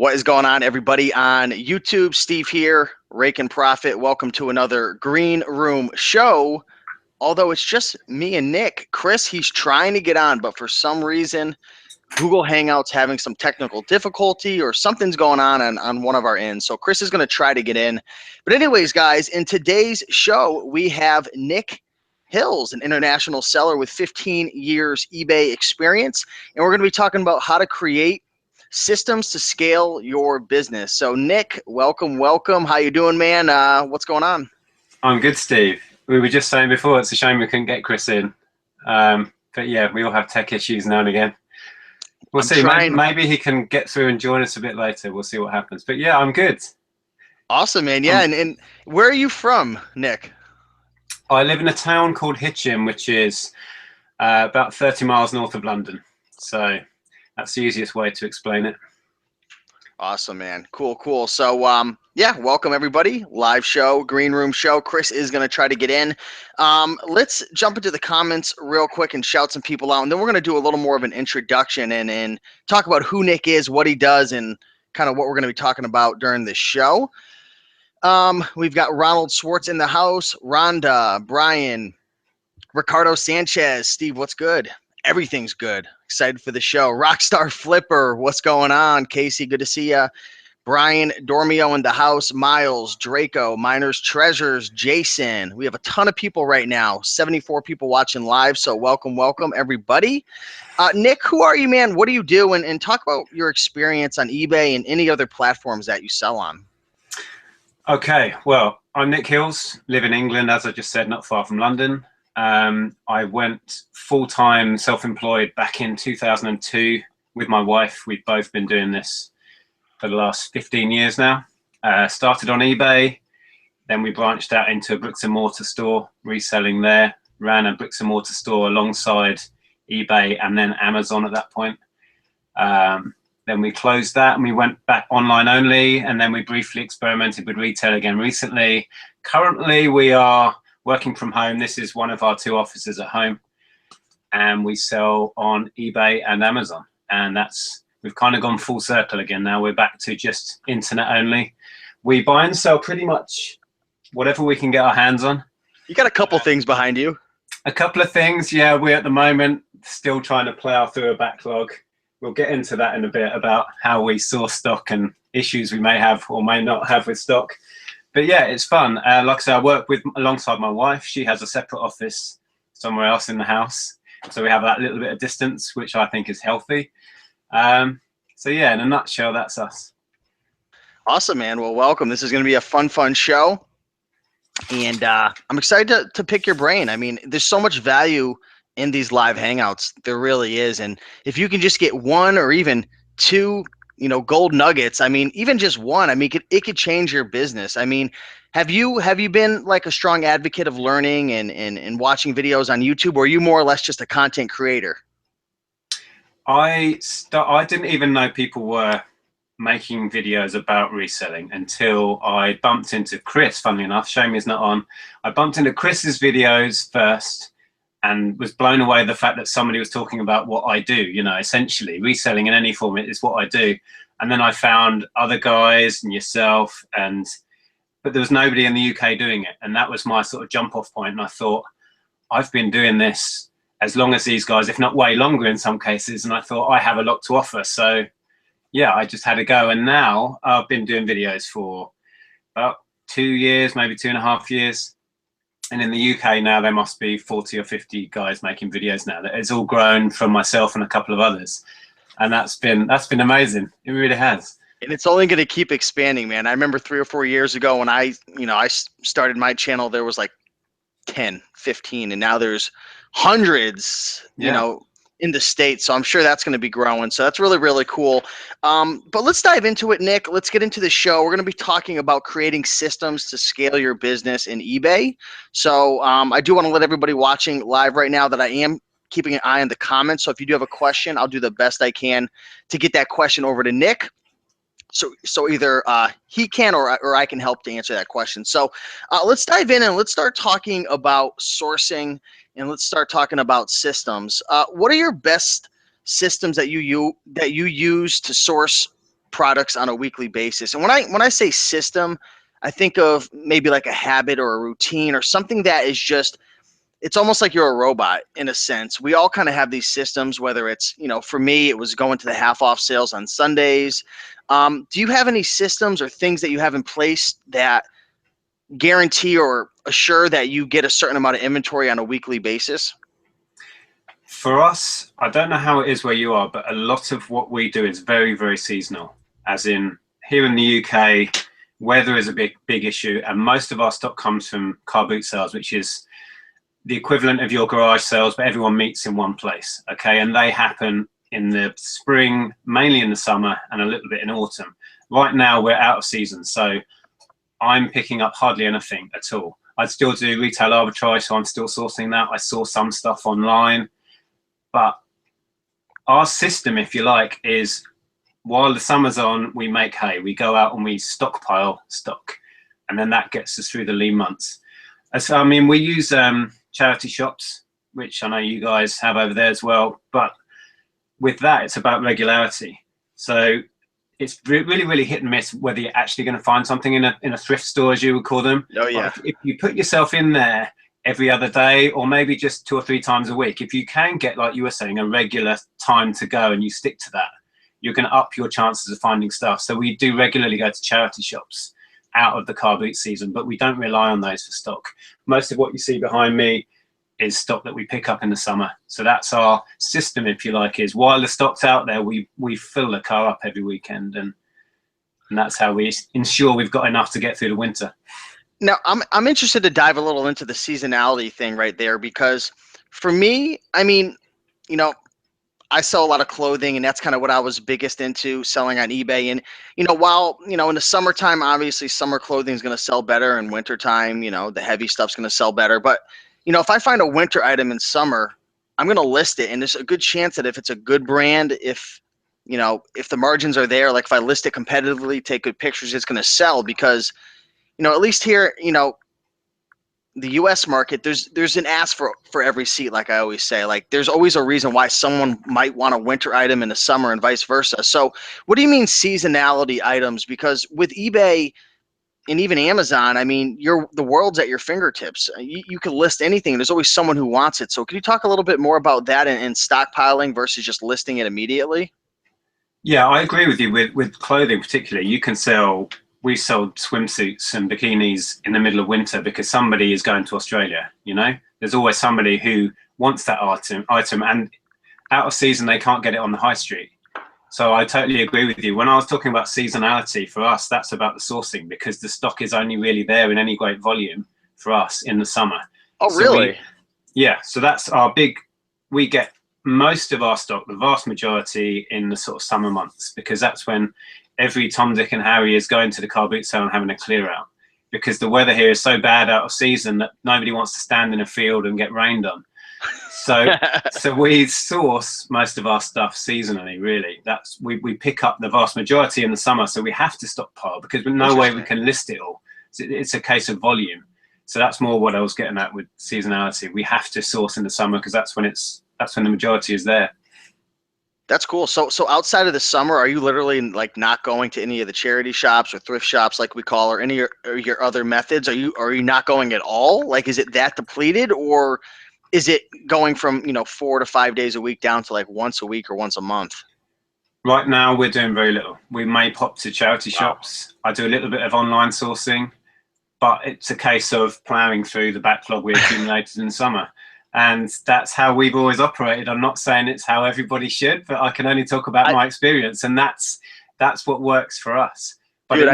What is going on, everybody on YouTube? Steve here, Raiken Profit. Welcome to another Green Room show. Although it's just me and Nick. Chris, he's trying to get on, but for some reason, Google Hangouts having some technical difficulty or something's going on one of our ends. So Chris is going to try to get in. But anyways, guys, in today's show, we have Nic Hills, an international seller with 15 years eBay experience. And we're going to be talking about how to create systems to scale your business. So Nick, welcome. How you doing, man? What's going on? I'm good, Steve. We were just saying before, it's a shame we couldn't get Chris in. But yeah, we all have tech issues now and again. We'll see. Maybe he can get through and join us a bit later. We'll see what happens. But yeah, I'm good. Awesome, man. Yeah, and where are you from, Nick? I live in a town called Hitchin, which is about 30 miles north of London. So that's the easiest way to explain it. Awesome, man. Cool. So, yeah, welcome everybody. Live show, Green Room show. Chris is going to try to get in. Let's jump into the comments real quick and shout some people out. And then we're going to do a little more of an introduction and talk about who Nick is, what he does, and kind of what we're going to be talking about during this show. We've got Ronald Swartz in the house, Rhonda, Brian, Ricardo Sanchez. Steve, what's good? Everything's good. Excited for the show. Rockstar Flipper, what's going on? Casey, good to see you. Brian Dormio in the house. Miles, Draco, Miners Treasures, Jason. We have a ton of people right now. 74 people watching live. So welcome, everybody. Nick, who are you, man? What do you do? And talk about your experience on eBay and any other platforms that you sell on. Okay, well, I'm Nic Hills, live in England, as I just said, not far from London. I went full-time self-employed back in 2002 with my wife. We've both been doing this for the last 15 years now. Started on eBay, then we branched out into a bricks and mortar store, reselling there, ran a bricks and mortar store alongside eBay and then Amazon at that point. Then we closed that and we went back online only, and then we briefly experimented with retail again recently. Currently, we are working from home. This is one of our 2 offices at home, and we sell on eBay and Amazon. And we've kind of gone full circle again. Now we're back to just internet only. We buy and sell pretty much whatever we can get our hands on. You got a couple things behind you. A couple of things, yeah. We're at the moment still trying to plow through a backlog. We'll get into that in a bit about how we source stock and issues we may have or may not have with stock. But yeah, it's fun. Like I say, I work alongside my wife. She has a separate office somewhere else in the house. So we have that little bit of distance, which I think is healthy. So yeah, in a nutshell, that's us. Awesome, man. Well, welcome. This is going to be a fun show. And I'm excited to pick your brain. I mean, there's so much value in these live hangouts. There really is. And if you can just get 1 or even 2 gold nuggets. I mean, even just 1, I mean, it could change your business. I mean, have you been like a strong advocate of learning and watching videos on YouTube, or are you more or less just a content creator? I didn't even know people were making videos about reselling until I bumped into Chris, funnily enough. Shame he's not on. I bumped into Chris's videos first and was blown away the fact that somebody was talking about what I do, essentially reselling in any form is what I do. And then I found other guys and yourself, but there was nobody in the UK doing it. And that was my sort of jump off point. And I thought, I've been doing this as long as these guys, if not way longer in some cases. And I thought I have a lot to offer. So yeah, I just had a go. And now I've been doing videos for about 2 years, maybe 2.5 years. And in the UK now, there must be 40 or 50 guys making videos now. It's all grown from myself and a couple of others. And that's been amazing. It really has. And it's only going to keep expanding, man. I remember 3 or 4 years ago when I started my channel, there was like 10, 15, and now there's hundreds, in the States. So I'm sure that's going to be growing. So that's really cool. But let's dive into it, Nick. Let's get into the show. We're going to be talking about creating systems to scale your business in eBay. So I do want to let everybody watching live right now that I am keeping an eye on the comments. So if you do have a question, I'll do the best I can to get that question over to Nick. So either he can or I can help to answer that question. So let's dive in and let's start talking about sourcing, and let's start talking about systems. What are your best systems that you use to source products on a weekly basis. And when I say system, I think of maybe like a habit or a routine or something that is just, it's almost like you're a robot in a sense. We all kind of have these systems, whether it's, for me, it was going to the half off sales on Sundays. Do you have any systems or things that you have in place that guarantee or assure that you get a certain amount of inventory on a weekly basis? For us, I don't know how it is where you are, but a lot of what we do is very, very seasonal. As in, here in the UK, weather is a big issue, and most of our stock comes from car boot sales, which is the equivalent of your garage sales, but everyone meets in one place, okay? And they happen in the spring, mainly in the summer, and a little bit in autumn. Right now, we're out of season, so I'm picking up hardly anything at all. I still do retail arbitrage, so I'm still sourcing that. I saw some stuff online, but our system, if you like, is while the summer's on, we make hay. We go out and we stockpile stock, and then that gets us through the lean months. So, I mean, we use charity shops, which I know you guys have over there as well, but with that, it's about regularity. So it's really, really hit and miss whether you're actually going to find something in a thrift store, as you would call them. Oh, yeah. If you put yourself in there every other day, or maybe just 2 or 3 times a week, if you can get, like you were saying, a regular time to go and you stick to that, you're going to up your chances of finding stuff. So we do regularly go to charity shops out of the car boot season, but we don't rely on those for stock. Most of what you see behind me is stock that we pick up in the summer. So that's our system, if you like, is while the stock's out there, we fill the car up every weekend, and that's how we ensure we've got enough to get through the winter. Now, I'm interested to dive a little into the seasonality thing right there, because for me, I mean, I sell a lot of clothing, and that's kind of what I was biggest into, selling on eBay. And, while, in the summertime, obviously summer clothing is going to sell better, and wintertime, the heavy stuff's going to sell better. But, if I find a winter item in summer, I'm going to list it. And there's a good chance that if it's a good brand, if the margins are there, like if I list it competitively, take good pictures, it's going to sell because, at least here, the U.S. market, there's an ask for every seat, like I always say. Like, there's always a reason why someone might want a winter item in the summer and vice versa. So what do you mean seasonality items? Because with eBay and even Amazon, I mean, the world's at your fingertips. You can list anything. There's always someone who wants it. So can you talk a little bit more about that and stockpiling versus just listing it immediately? Yeah, I agree with you. With clothing particularly, we sold swimsuits and bikinis in the middle of winter because somebody is going to Australia. There's always somebody who wants that item, and out of season they can't get it on the high street. So I totally agree with you. When I was talking about seasonality, for us, that's about the sourcing, because the stock is only really there in any great volume for us in the summer. Oh, really? So that's our big. We get most of our stock, the vast majority, in the sort of summer months, because that's when every Tom, Dick and Harry is going to the car boot sale and having a clear out, because the weather here is so bad out of season that nobody wants to stand in a field and get rained on. So we source most of our stuff seasonally, really. We pick up the vast majority in the summer, so we have to stockpile because there's no way we can list it all. It's a case of volume. So that's more what I was getting at with seasonality. We have to source in the summer because that's when the majority is there. That's cool. So outside of the summer, are you literally like not going to any of the charity shops or thrift shops, like we call, or any of your other methods? Are you not going at all? Like, is it that depleted, or is it going from 4 to 5 days a week down to like once a week or once a month? Right now, we're doing very little. We may pop to charity shops. I do a little bit of online sourcing, but it's a case of plowing through the backlog we accumulated in the summer. And that's how we've always operated. I'm not saying it's how everybody should, but I can only talk about my experience, and that's what works for us. But Dude,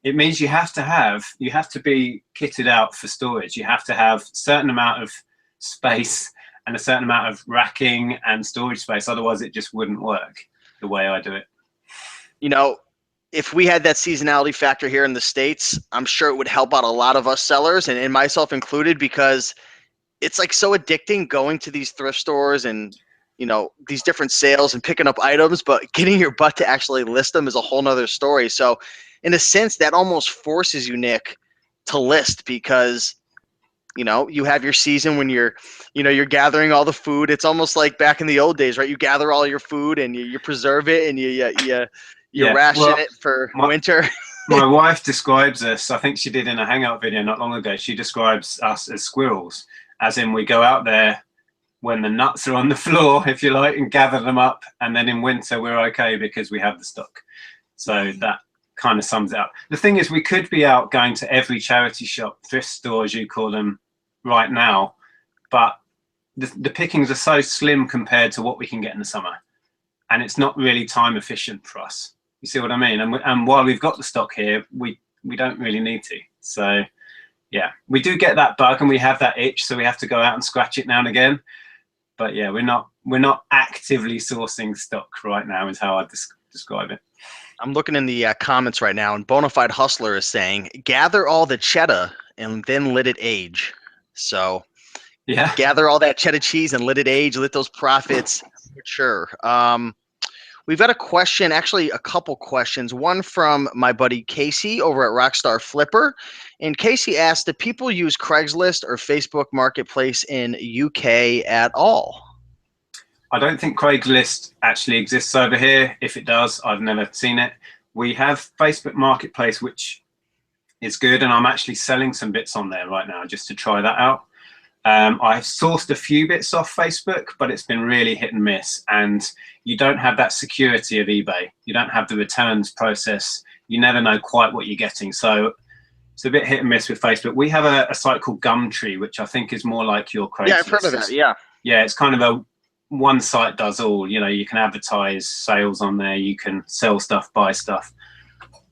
it means you have to be kitted out for storage. You have to have a certain amount of space and a certain amount of racking and storage space. Otherwise, it just wouldn't work the way I do it. If we had that seasonality factor here in the States, I'm sure it would help out a lot of us sellers, and myself included, because it's like so addicting going to these thrift stores and these different sales and picking up items, but getting your butt to actually list them is a whole nother story. So in a sense, that almost forces you, Nick, to list, because you have your season when you're gathering all the food. It's almost like back in the old days, right? You gather all your food and you preserve it, and you You Yeah. ration Well, it for my winter. my wife describes us. I think she did in a hangout video not long ago. She describes us as squirrels, as in we go out there when the nuts are on the floor, if you like, and gather them up, and then in winter we're okay because we have the stock. So that kind of sums it up. The thing is, we could be out going to every charity shop, thrift store, as you call them, right now, but the pickings are so slim compared to what we can get in the summer, and it's not really time efficient for us. You see what I mean? And while we've got the stock here, we don't really need to. So yeah, we do get that bug and we have that itch, so we have to go out and scratch it now and again. But yeah, we're not actively sourcing stock right now, is how I describe it. I'm looking in the comments right now, and Bonafide Hustler is saying, gather all the cheddar and then let it age. So Yeah. gather all that cheddar cheese and let it age, let those profits mature. We've got a question, actually a couple questions. One from my buddy Casey over at Rockstar Flipper. And Casey asked, do people use Craigslist or Facebook Marketplace in UK at all? I don't think Craigslist actually exists over here. If it does, I've never seen it. We have Facebook Marketplace, which is good, and I'm actually selling some bits on there right now just to try that out. I've sourced a few bits off Facebook, but it's been really hit and miss. And you don't have that security of eBay. You don't have the returns process. You never know quite what you're getting. So it's a bit hit and miss with Facebook. We have a site called Gumtree, which I think is more like your Craigslist. Yeah, I've heard of that. Yeah. Yeah, it's kind of a one site does all. You know, you can advertise sales on there. You can sell stuff, buy stuff,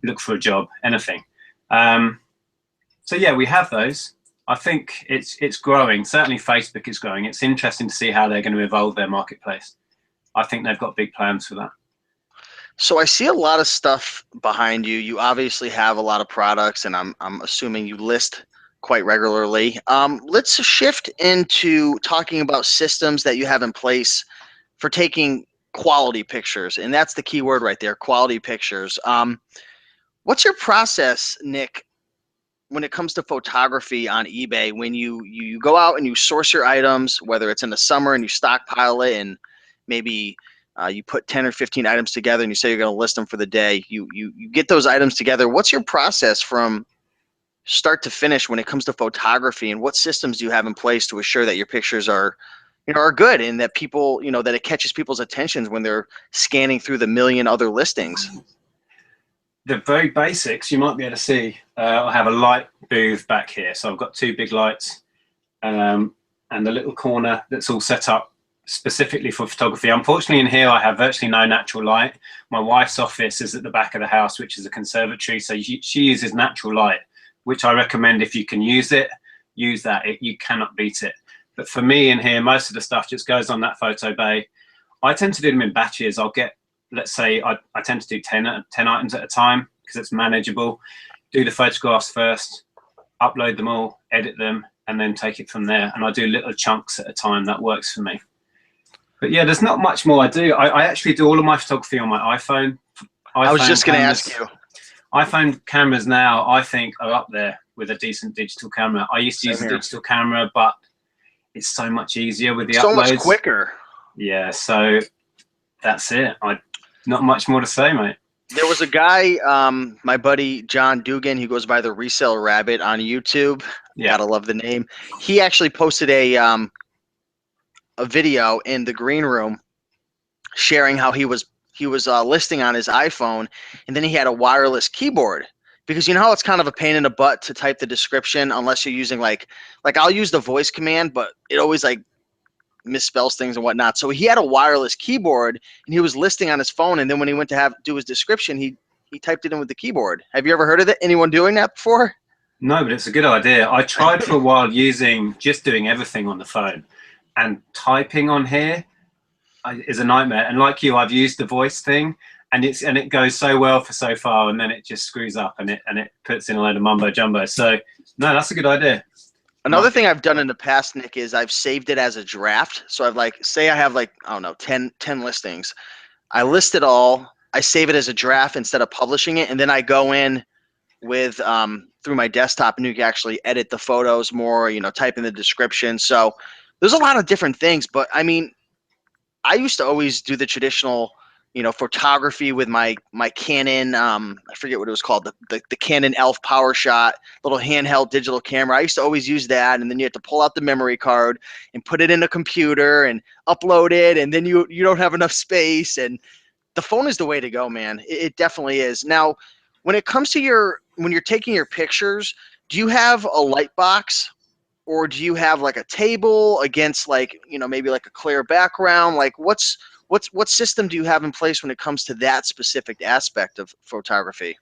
look for a job, anything. So yeah, we have those. I think it's growing. Certainly Facebook is growing. It's interesting to see how they're going to evolve their marketplace. I think they've got big plans for that. So I see a lot of stuff behind you. You obviously have a lot of products, and I'm assuming you list quite regularly. Let's shift into talking about systems that you have in place for taking quality pictures, and that's the key word right there, quality pictures. What's your process, Nick, when it comes to photography on eBay, when you go out and you source your items, whether it's in the summer and you stockpile it, and maybe you put 10 or 15 items together and you say you're going to list them for the day, you get those items together. What's your process from start to finish when it comes to photography, and what systems do you have in place to assure that your pictures are good, and that people, that it catches people's attentions when they're scanning through the million other listings? The very basics, you might be able to see, I have a light booth back here. So I've got two big lights and a little corner that's all set up specifically for photography. Unfortunately, in here, I have virtually no natural light. My wife's office is at the back of the house, which is a conservatory. So she uses natural light, which I recommend. If you can use it, use that. You cannot beat it. But for me in here, most of the stuff just goes on that photo bay. I tend to do them in batches. I'll get, let's say I tend to do 10 items at a time because it's manageable. Do the photographs first, upload them all, edit them, and then take it from there. And I do little chunks at a time. That works for me. But yeah, there's not much more I do. I actually do all of my photography on my iPhone. I was just going to ask you. iPhone cameras now, I think, are up there with a decent digital camera. I used to use a digital camera, but it's so much easier with the uploads. So much quicker. Yeah, so that's it. Not much more to say, mate. There was a guy, my buddy John Dugan, he goes by the Resell Rabbit on YouTube. Yeah. Gotta love the name. He actually posted a video in the green room sharing how he was listing on his iPhone, and then he had a wireless keyboard, because you know how it's kind of a pain in the butt to type the description unless you're using like I'll use the voice command, but it always like misspells things and whatnot. So he had a wireless keyboard and he was listing on his phone, and then when he went to do his description, he typed it in with the keyboard. Have you ever heard of that? Anyone doing that before? No, but it's a good idea. I tried for a while just doing everything on the phone, and typing on here is a nightmare. And like you, I've used the voice thing, and it goes so well for so far, and then it just screws up and it puts in a load of mumbo jumbo. So no, that's a good idea. Another thing I've done in the past, Nick, is I've saved it as a draft. So I've say I have I don't know, 10 listings. I list it all. I save it as a draft instead of publishing it, and then I go in with through my desktop, and you can actually edit the photos more, type in the description. So there's a lot of different things, but I mean, I used to always do the traditional photography with my Canon, I forget what it was called, the Canon ELPH PowerShot, little handheld digital camera. I used to always use that, and then you have to pull out the memory card and put it in a computer and upload it, and then you don't have enough space. And the phone is the way to go, man. It definitely is. Now, when it comes to when you're taking your pictures, do you have a light box, or do you have like a table against like, maybe like a clear background? Like what system do you have in place when it comes to that specific aspect of photography?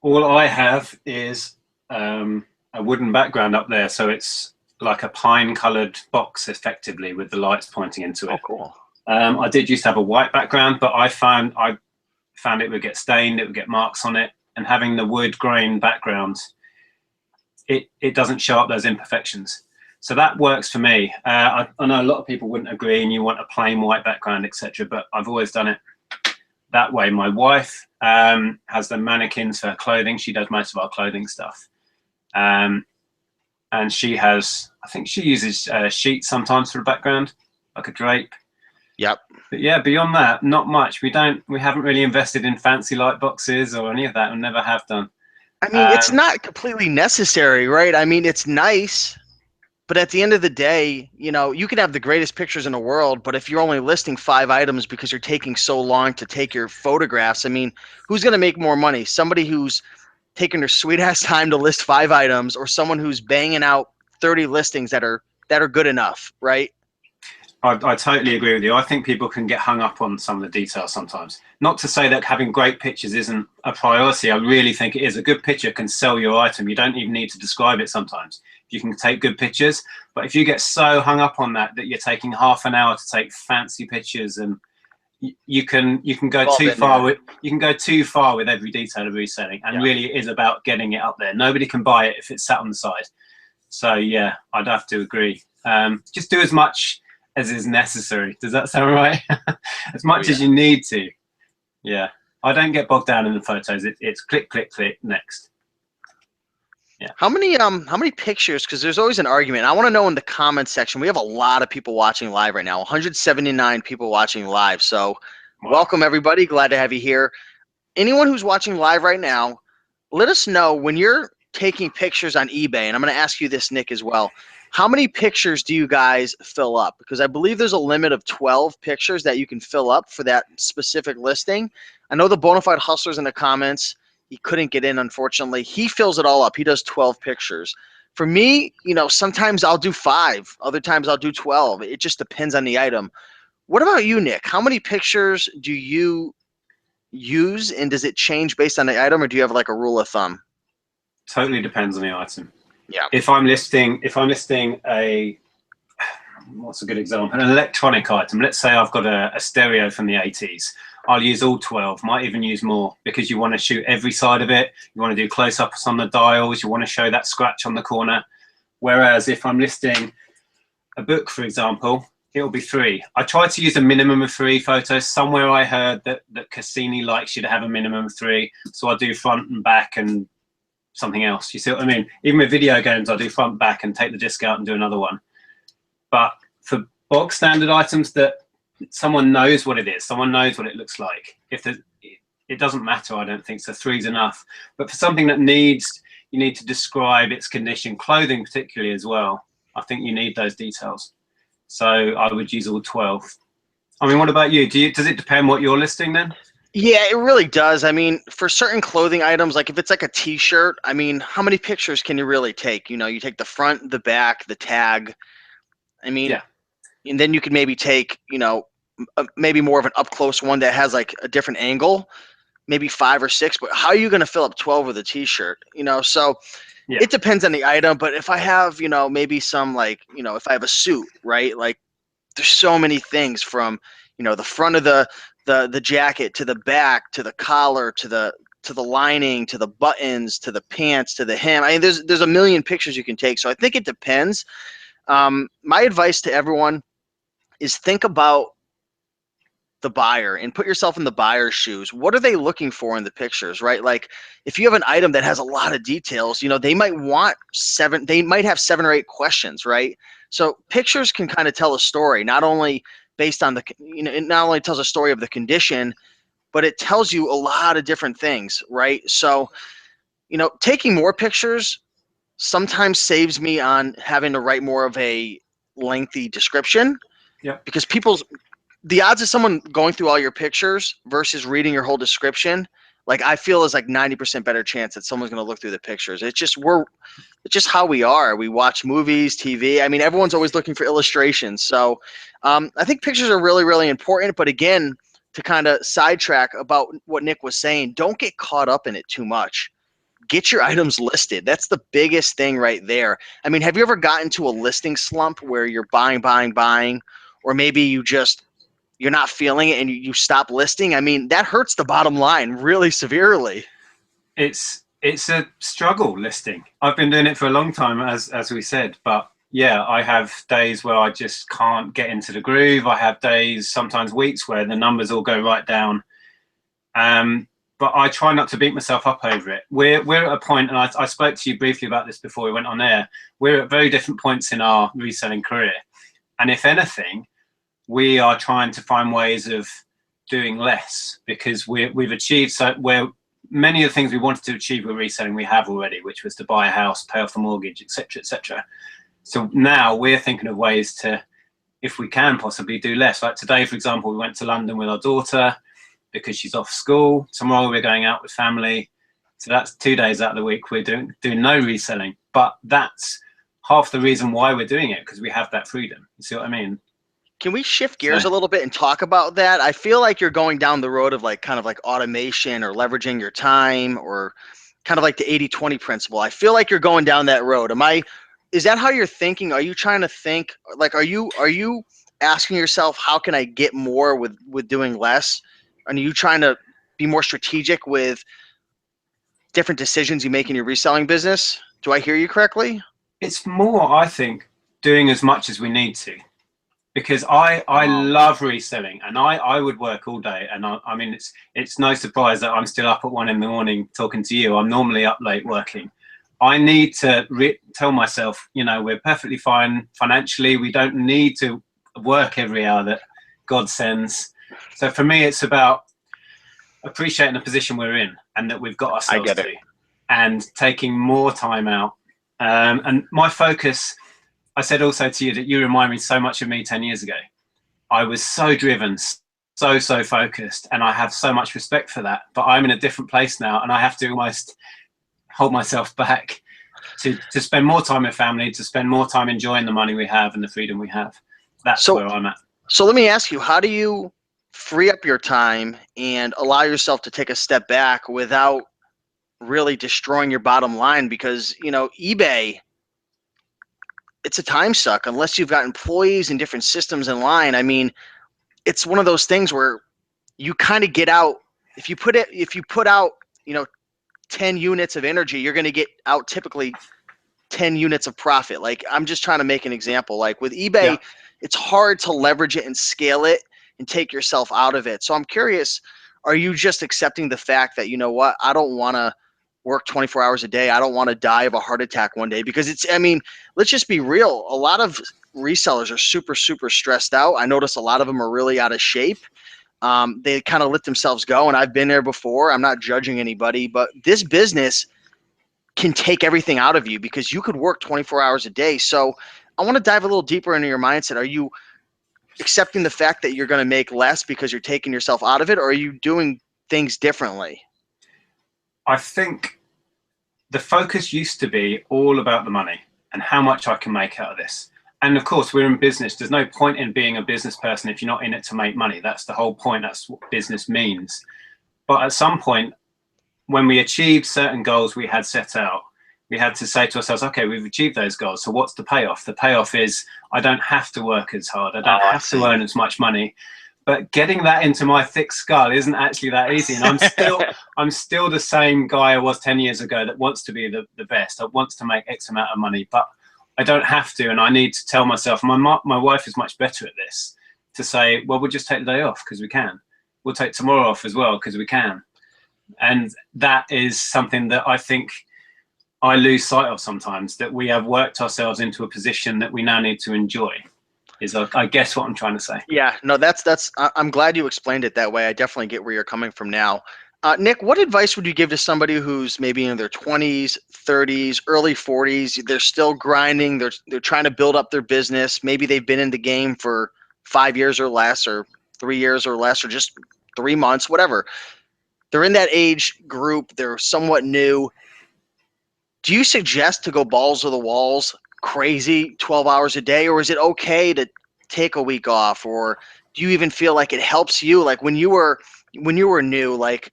All I have is a wooden background up there, so it's like a pine-coloured box, effectively, with the lights pointing into it. Oh, cool. I did used to have a white background, but I found it would get stained, it would get marks on it, and having the wood grain background, it doesn't show up those imperfections. So that works for me. I know a lot of people wouldn't agree, and you want a plain white background, etc. But I've always done it that way. My wife has the mannequins for her clothing. She does most of our clothing stuff. And she has, I think she uses sheets sometimes for a background, like a drape. Yep. But yeah, beyond that, not much. We haven't really invested in fancy light boxes or any of that, and never have done. I mean, it's not completely necessary, right? I mean, it's nice, but at the end of the day, you can have the greatest pictures in the world, but if you're only listing 5 items because you're taking so long to take your photographs, I mean, who's going to make more money? Somebody who's taking their sweet ass time to list 5 items, or someone who's banging out 30 listings that are good enough, right? I totally agree with you. I think people can get hung up on some of the details sometimes. Not to say that having great pictures isn't a priority. I really think it is. A good picture can sell your item. You don't even need to describe it sometimes. You can take good pictures, but if you get so hung up on that you're taking half an hour to take fancy pictures, and you can go too far with every detail of reselling, and really it is about getting it up there. Nobody can buy it if it's sat on the side. So yeah, I'd have to agree. Just do as much as is necessary. Does that sound right? As much as you need to. Yeah, I don't get bogged down in the photos. It's click, click, click, next. Yeah. How many pictures? Because there's always an argument. I want to know in the comments section. We have a lot of people watching live right now. 179 people watching live. So welcome everybody. Glad to have you here. Anyone who's watching live right now, let us know when you're taking pictures on eBay. And I'm going to ask you this, Nick, as well. How many pictures do you guys fill up? Because I believe there's a limit of 12 pictures that you can fill up for that specific listing. I know the Bonafide Hustler's in the comments. He couldn't get in, unfortunately. He fills it all up. He does 12 pictures. For me, sometimes I'll do 5. Other times I'll do 12. It just depends on the item. What about you, Nick? How many pictures do you use, and does it change based on the item, or do you have like a rule of thumb? Totally depends on the item. Yeah. If I'm listing a, what's a good example? An electronic item. Let's say I've got a stereo from the 80s. I'll use all 12, might even use more, because you want to shoot every side of it. You want to do close-ups on the dials. You want to show that scratch on the corner. Whereas if I'm listing a book, for example, it'll be 3. I try to use a minimum of 3 photos. Somewhere I heard that Cassini likes you to have a minimum of 3. So I do front and back and something else. You see what I mean? Even with video games, I do front, back, and take the disc out and do another one. But for bog standard items that someone knows what it is, someone knows what it looks like, it doesn't matter, I don't think. So 3's enough. But for something that you need to describe its condition, clothing particularly as well, I think you need those details. So I would use all 12. I mean, what about you? Does it depend what you're listing then? Yeah, it really does. I mean, for certain clothing items, like if it's like a t-shirt, I mean, how many pictures can you really take? You take the front, the back, the tag. I mean, and then you can maybe take, maybe more of an up close one that has like a different angle, maybe 5 or 6. But how are you going to fill up 12 with a t-shirt? So it depends on the item. But if I have, maybe some like, if I have a suit, right? Like there's so many things from, the front of the jacket to the back to the collar to the lining to the buttons to the pants to the hem. I mean, there's a million pictures you can take. So I think it depends. My advice to everyone is think about the buyer and put yourself in the buyer's shoes. What are they looking for in the pictures, right? Like if you have an item that has a lot of details, they might have 7 or 8 questions, right? So pictures can kind of tell a story, not only based on the, you know, it not only tells a story of the condition, but it tells you a lot of different things, right? So, you know, taking more pictures sometimes saves me on having to write more of a lengthy description, Yeah. because the odds of someone going through all your pictures versus reading your whole description, like I feel is like 90% better chance that someone's going to look through the pictures. It's just how we are. We watch movies, TV. I mean, everyone's always looking for illustrations. So I think pictures are really, really important. But again, to kind of sidetrack about what Nick was saying, don't get caught up in it too much. Get your items listed. That's the biggest thing right there. I mean, have you ever gotten to a listing slump where you're buying, or maybe you're not feeling it and you stop listing? I mean, that hurts the bottom line really severely. It's a struggle listing. I've been doing it for a long time, as we said, but yeah, I have days where I just can't get into the groove. I have days, sometimes weeks, where the numbers all go right down. But I try not to beat myself up over it. We're at a point, and I spoke to you briefly about this before we went on air. We're at very different points in our reselling career, and if anything, we are trying to find ways of doing less, because we've achieved where many of the things we wanted to achieve with reselling we have already, which was to buy a house, pay off the mortgage, etc., etc. So now we're thinking of ways to, if we can possibly, do less. Like today, for example, we went to London with our daughter because she's off school. Tomorrow we're going out with family. So that's 2 days out of the week we're doing no reselling. But that's half the reason why we're doing it, because we have that freedom. You see what I mean? Can we shift gears a little bit and talk about that? I feel like you're going down the road of like kind of like automation or leveraging your time, or kind of like the 80-20 principle. I feel like you're going down that road. Is that how you're thinking? Are you trying to think like, are you asking yourself, how can I get more with doing less? And are you trying to be more strategic with different decisions you make in your reselling business? Do I hear you correctly? It's more, I think, doing as much as we need to. Because I love reselling, and I would work all day, and I mean it's no surprise that I'm still up at 1 a.m. talking to you. I'm normally up late working. I need to tell myself, you know, we're perfectly fine financially. We don't need to work every hour that God sends. So for me, it's about appreciating the position we're in and that we've got ourselves to, and taking more time out. And my focus, I said also to you that you remind me so much of me 10 years ago. I was so driven, so focused, and I have so much respect for that. But I'm in a different place now, and I have to almost hold myself back to spend more time with family, to spend more time enjoying the money we have and the freedom we have. That's where I'm at. So let me ask you, how do you free up your time and allow yourself to take a step back without really destroying your bottom line? Because, you know, eBay, it's a time suck unless you've got employees and different systems in line. I mean, it's one of those things where you kind of get out. If you put out, you know, 10 units of energy, you're going to get out typically 10 units of profit. Like, I'm just trying to make an example. Like with eBay, it's hard to leverage it and scale it and take yourself out of it. So I'm curious, are you just accepting the fact that, you know what, I don't want to work 24 hours a day. I don't want to die of a heart attack one day, because I mean, let's just be real. A lot of resellers are super stressed out. I notice a lot of them are really out of shape. They kind of let themselves go, and I've been there before. I'm not judging anybody, but this business can take everything out of you because you could work 24 hours a day. So I want to dive a little deeper into your mindset. Are you accepting the fact that you're going to make less because you're taking yourself out of it, or are you doing things differently? I think the focus used to be all about the money and how much I can make out of this. And of course, we're in business. There's no point in being a business person if you're not in it to make money. That's the whole point. That's what business means. But at some point, when we achieved certain goals we had set out, we had to say to ourselves, okay, we've achieved those goals. So what's the payoff? The payoff is I don't have to work as hard. I don't have to earn as much money. But getting that into my thick skull isn't actually that easy. And I'm still the same guy I was 10 years ago that wants to be the best. I wants to make X amount of money, but I don't have to. And I need to tell myself, my wife is much better at this, to say, well, we'll just take the day off because we can. We'll take tomorrow off as well because we can. And that is something that I think I lose sight of sometimes, that we have worked ourselves into a position that we now need to enjoy. is I guess what I'm trying to say. Yeah, no, I'm glad you explained it that way. I definitely get where you're coming from now. Nick, what advice would you give to somebody who's maybe in their 20s, 30s, early 40s? They're still grinding. They're trying to build up their business. Maybe they've been in the game for 5 years or less, or 3 years or less, or just 3 months, whatever. They're in that age group. They're somewhat new. Do you suggest to go balls to the walls, crazy 12 hours a day, or is it okay to take a week off? Or do you even feel like it helps you, like when you were new, like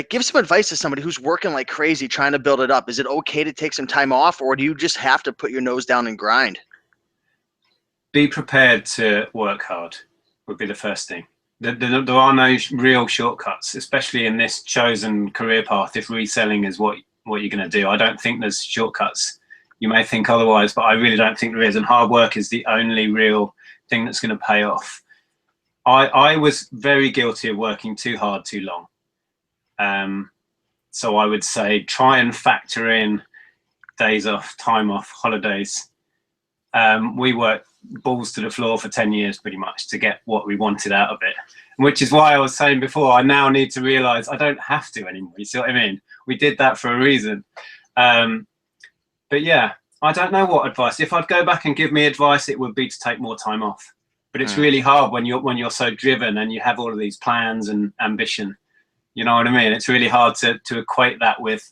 give some advice to somebody who's working like crazy trying to build it up? Is it okay to take some time off, or do you just have to put your nose down and grind? Be prepared to work hard would be the first thing. There are no real shortcuts, especially in this chosen career path. If reselling is what you're going to do, I don't think there's shortcuts. You may think otherwise, but I really don't think there is. And hard work is the only real thing that's going to pay off. I was very guilty of working too hard too long. So I would say try and factor in days off, time off, holidays. We worked balls to the floor for 10 years pretty much to get what we wanted out of it, which is why I was saying before, I now need to realize I don't have to anymore. You see what I mean? We did that for a reason. But yeah, I don't know what advice. If I'd go back and give me advice, it would be to take more time off. But it's really hard when you're so driven and you have all of these plans and ambition. You know what I mean? It's really hard to equate that with,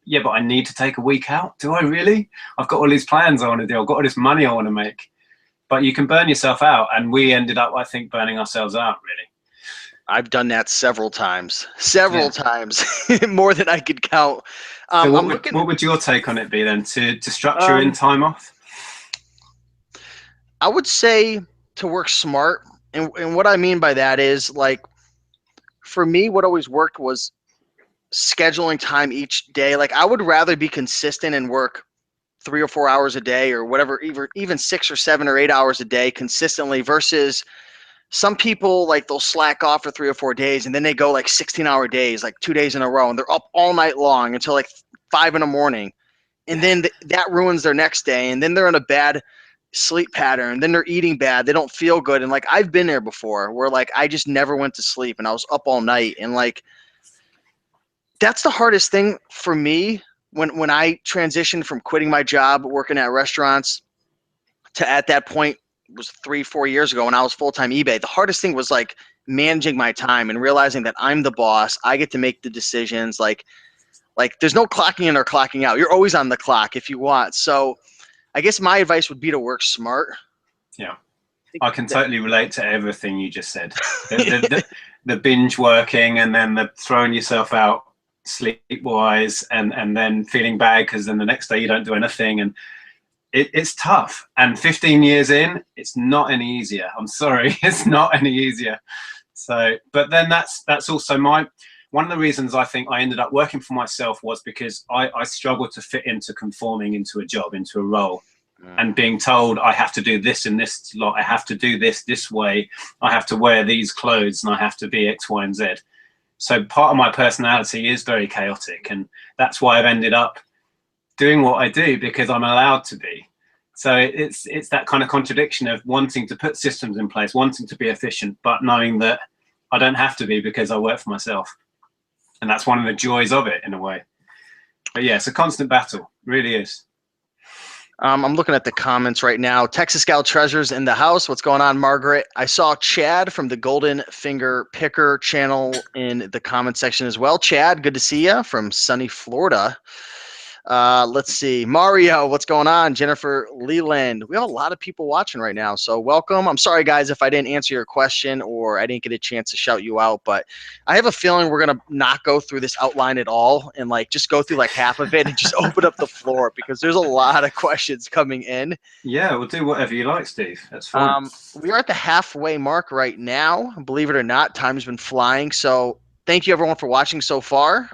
yeah, but I need to take a week out. Do I really? I've got all these plans I want to do. I've got all this money I want to make. But you can burn yourself out. And we ended up, I think, burning ourselves out, really. I've done that several times, more than I could count. So what would your take on it be then, to structure in time off? I would say to work smart. And what I mean by that is, like, for me, what always worked was scheduling time each day. Like, I would rather be consistent and work 3 or 4 hours a day, or whatever, even 6 or 7 or 8 hours a day consistently, versus some people, like, they'll slack off for 3 or 4 days and then they go like 16-hour days, like 2 days in a row, and they're up all night long until like 5 in the morning. And then that ruins their next day. And then they're in a bad sleep pattern. Then they're eating bad. They don't feel good. And like, I've been there before where like I just never went to sleep and I was up all night. And like, that's the hardest thing for me when I transitioned from quitting my job working at restaurants to, at that point, was 3-4 years ago when I was full-time eBay. The hardest thing was like managing my time and realizing that I'm the boss. I get to make the decisions. Like there's no clocking in or clocking out. You're always on the clock if you want. So I guess my advice would be to work smart. Yeah. I can totally relate to everything you just said. The binge working, and then the throwing yourself out sleep-wise, and then feeling bad because then the next day you don't do anything. And it's tough. And 15 years in, it's not any easier. I'm sorry, it's not any easier. So, but then that's also one of the reasons I think I ended up working for myself was because I struggled to fit into conforming into a job, into a role, and being told I have to do this in this lot, I have to do this way, I have to wear these clothes, and I have to be X, Y, and Z. So part of my personality is very chaotic, and that's why I've ended up doing what I do, because I'm allowed to be. So it's that kind of contradiction of wanting to put systems in place, wanting to be efficient, but knowing that I don't have to be because I work for myself. And that's one of the joys of it, in a way. But yeah, it's a constant battle, really is. I'm looking at the comments right now. Texas Gal Treasures in the house. What's going on, Margaret? I saw Chad from the Golden Finger Picker channel in the comment section as well. Chad, good to see you from sunny Florida. Let's see. Mario, what's going on? Jennifer Leland. We have a lot of people watching right now, so welcome. I'm sorry, guys, if I didn't answer your question or I didn't get a chance to shout you out, but I have a feeling we're going to not go through this outline at all and like just go through like half of it and just open up the floor, because there's a lot of questions coming in. Yeah, we'll do whatever you like, Steve. That's fine. We are at the halfway mark right now. Believe it or not, time's been flying. So thank you, everyone, for watching so far.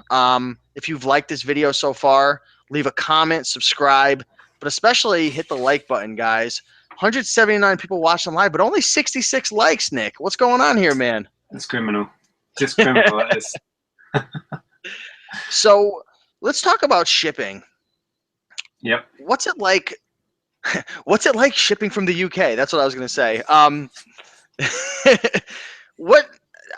If you've liked this video so far, leave a comment, subscribe, but especially hit the like button, guys. 179 people watching live, but only 66 likes, Nick. What's going on here, man? It's criminal. Just criminal, that is. So let's talk about shipping. Yep. What's it like What's it like shipping from the UK? That's what I was gonna say. What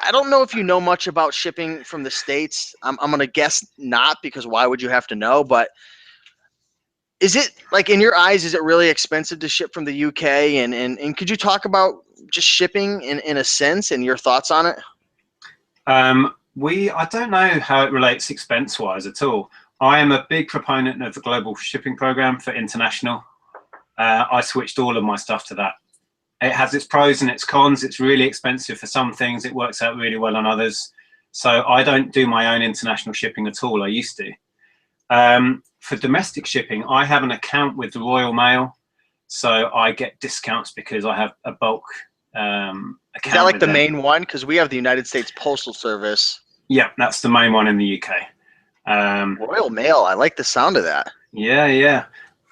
I don't know if you know much about shipping from the States. I'm gonna guess not, because why would you have to know? But is it, like, in your eyes, is it really expensive to ship from the UK? And could you talk about just shipping in a sense and your thoughts on it? I don't know how it relates expense wise at all. I am a big proponent of the global shipping program for international. I switched all of my stuff to that. It has its pros and its cons. It's really expensive for some things. It works out really well on others. So I don't do my own international shipping at all. I used to. For domestic shipping, I have an account with the Royal Mail, so I get discounts because I have a bulk account. Is that like with the them. main one? Because we have the United States Postal Service. Yeah, that's the main one in the UK. Royal Mail. I like the sound of that. Yeah.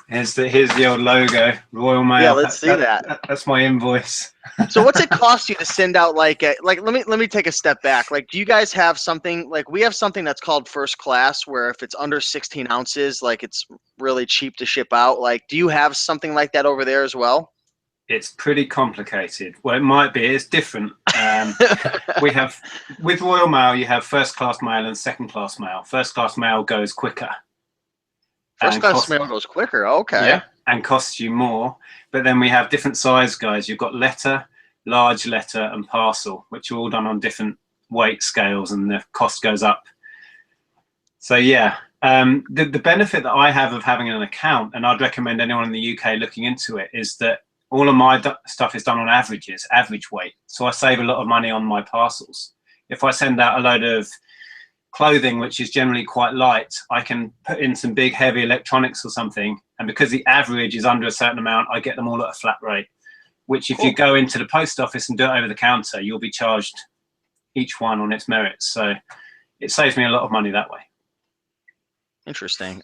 Here's the old logo, Royal Mail. Yeah, let's see that. That's my invoice. So what's it cost you to send out, like let me take a step back. Like, do you guys have something, like we have something that's called first class, where if it's under 16 ounces, like, it's really cheap to ship out? Like, do you have something like that over there as well? It's pretty complicated. Well, it might be. It's different. We have, with Royal Mail, you have first class mail and second class mail. First class mail goes quicker. First class mail goes quicker. Okay. Yeah, and costs you more. But then we have different size guys. You've got letter, large letter, and parcel, which are all done on different weight scales, and the cost goes up. So yeah, the benefit that I have of having an account, and I'd recommend anyone in the UK looking into it, is that all of my stuff is done on averages, average weight. So I save a lot of money on my parcels. If I send out a load of clothing, which is generally quite light, I can put in some big heavy electronics or something, and because the average is under a certain amount, I get them all at a flat rate, which if you go into the post office and do it over the counter, you'll be charged each one on its merits. So it saves me a lot of money that way. Interesting.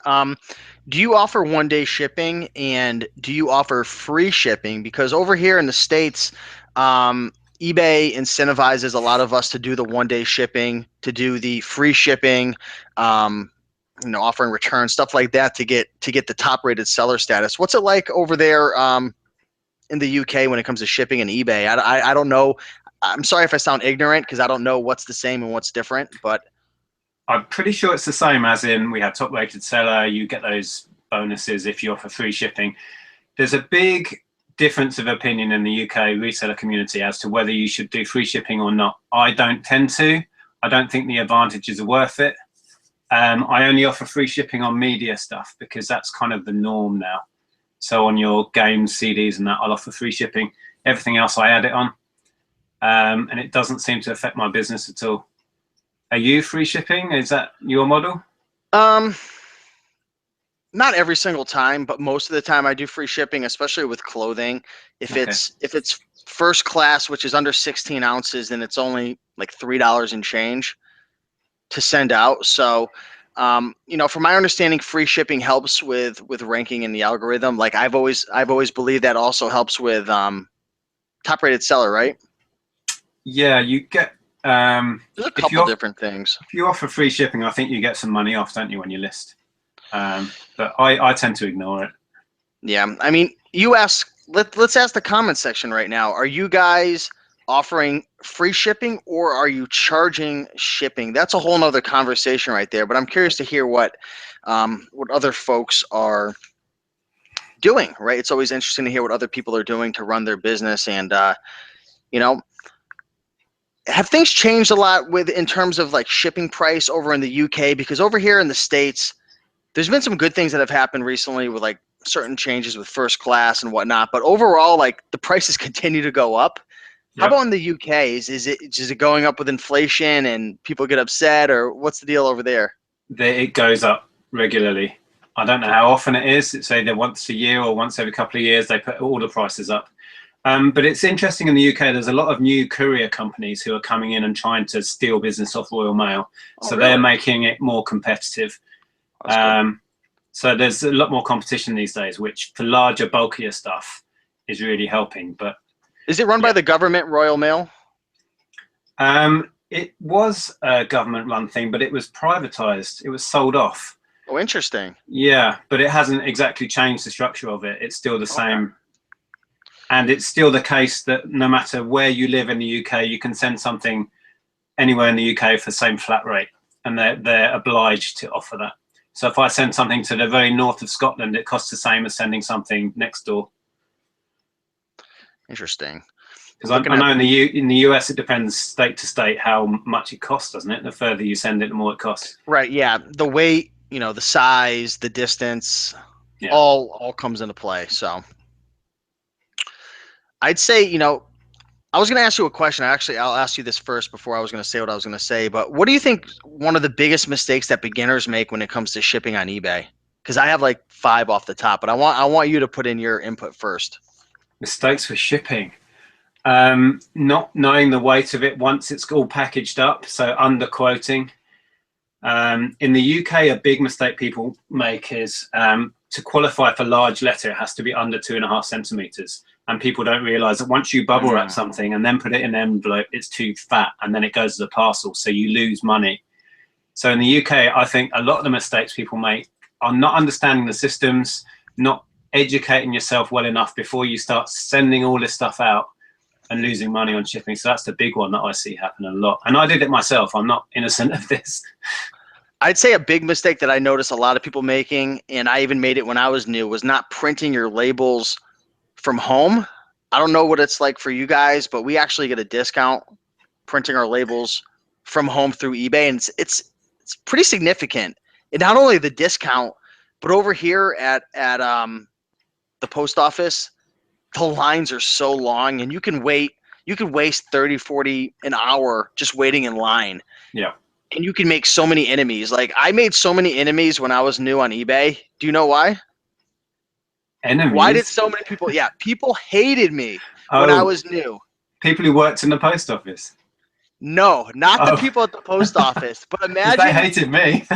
Do you offer 1-day shipping, and do you offer free shipping? Because over here in the States, eBay incentivizes a lot of us to do the 1-day shipping, to do the free shipping, offering returns, stuff like that, to get the top rated seller status. What's it like over there in the UK when it comes to shipping and eBay? I don't know. I'm sorry if I sound ignorant, because I don't know what's the same and what's different, but I'm pretty sure it's the same, as in we have top rated seller, you get those bonuses if you offer free shipping. There's a big difference of opinion in the UK reseller community as to whether you should do free shipping or not. I don't tend to. I don't think the advantages are worth it. I only offer free shipping on media stuff because that's kind of the norm now. So on your games, CDs and that, I'll offer free shipping. Everything else I add it on. And it doesn't seem to affect my business at all. Are you free shipping? Is that your model? Not every single time, but most of the time I do free shipping, especially with clothing. If it's first class, which is under 16 ounces, then it's only like $3 and change to send out. So, from my understanding, free shipping helps with ranking in the algorithm. Like, I've always believed that also helps with top rated seller, right? Yeah, you get. There's a couple different things. If you offer free shipping, I think you get some money off, don't you, when you list? But I tend to ignore it. Yeah, I mean, let's ask the comment section right now. Are you guys offering free shipping, or are you charging shipping? That's a whole nother conversation right there. But I'm curious to hear what other folks are doing. Right, it's always interesting to hear what other people are doing to run their business, and have things changed a lot in terms of like shipping price over in the UK? Because over here in the States, there's been some good things that have happened recently with like certain changes with first class and whatnot. But overall, like, the prices continue to go up. How about in the UK? Is it going up with inflation and people get upset, or what's the deal over there? It goes up regularly. I don't know how often it is. It's either once a year or once every couple of years they put all the prices up. But it's interesting, in the UK, there's a lot of new courier companies who are coming in and trying to steal business off Royal Mail. So really? They're making it more competitive. So there's a lot more competition these days, which for larger, bulkier stuff is really helping. But is it run by the government, Royal Mail? It was a government-run thing, but it was privatized. It was sold off. Oh, interesting. Yeah, but it hasn't exactly changed the structure of it. It's still the Okay. same. And it's still the case that no matter where you live in the UK, you can send something anywhere in the UK for the same flat rate, and they're obliged to offer that. So if I send something to the very north of Scotland, it costs the same as sending something next door. Interesting. Because Looking I at know in the US, it depends state to state how much it costs, doesn't it? The further you send it, the more it costs. right, yeah, the weight, the size, the distance, Yeah. all comes into play. So I'd say, I was going to ask you a question. I'll ask you this first before I was going to say what I was going to say. But what do you think one of the biggest mistakes that beginners make when it comes to shipping on eBay? Because I have like 5 off the top, but I want you to put in your input first. Mistakes for shipping. Not knowing the weight of it once it's all packaged up, so underquoting. In the UK, a big mistake people make is to qualify for large letter, it has to be under 2.5 centimeters. And people don't realize that once you bubble wrap something and then put it in an envelope, it's too fat and then it goes as a parcel, so you lose money. So in the UK, I think a lot of the mistakes people make are not understanding the systems, not educating yourself well enough before you start sending all this stuff out and losing money on shipping. So that's the big one that I see happen a lot. And I did it myself. I'm not innocent of this. I'd say a big mistake that I notice a lot of people making, and I even made it when I was new, was not printing your labels from home. I don't know what it's like for you guys, but we actually get a discount printing our labels from home through eBay, and it's pretty significant. And not only the discount, but over here at the post office, the lines are so long, and you can waste 30, 40 an hour just waiting in line. Yeah. And you can make so many enemies. Like I made so many enemies when I was new on eBay. Do you know why? Why did Enemies? so many people? Yeah, people hated me when I Oh, was new. people who worked in the post office. No, not the Oh, people at the post office. But because they imagine, hated me.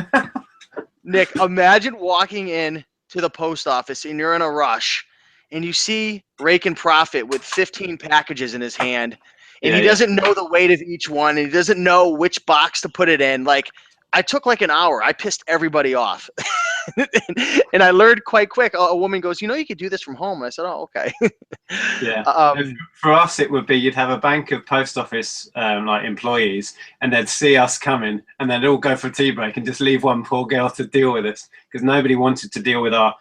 Nick, imagine walking in to the post office and you're in a rush and you see Raiken Profit with 15 packages in his hand and Yeah, he yeah. doesn't know the weight of each one and he doesn't know which box to put it in. Like I took like an hour. I pissed everybody off. And I learned quite quick. A woman goes, you could do this from home. And I said, oh, okay. Yeah. um, For us, it would be you'd have a bank of post office like employees, and they'd see us coming, and they'd all go for a tea break and just leave one poor girl to deal with us because nobody wanted to deal with our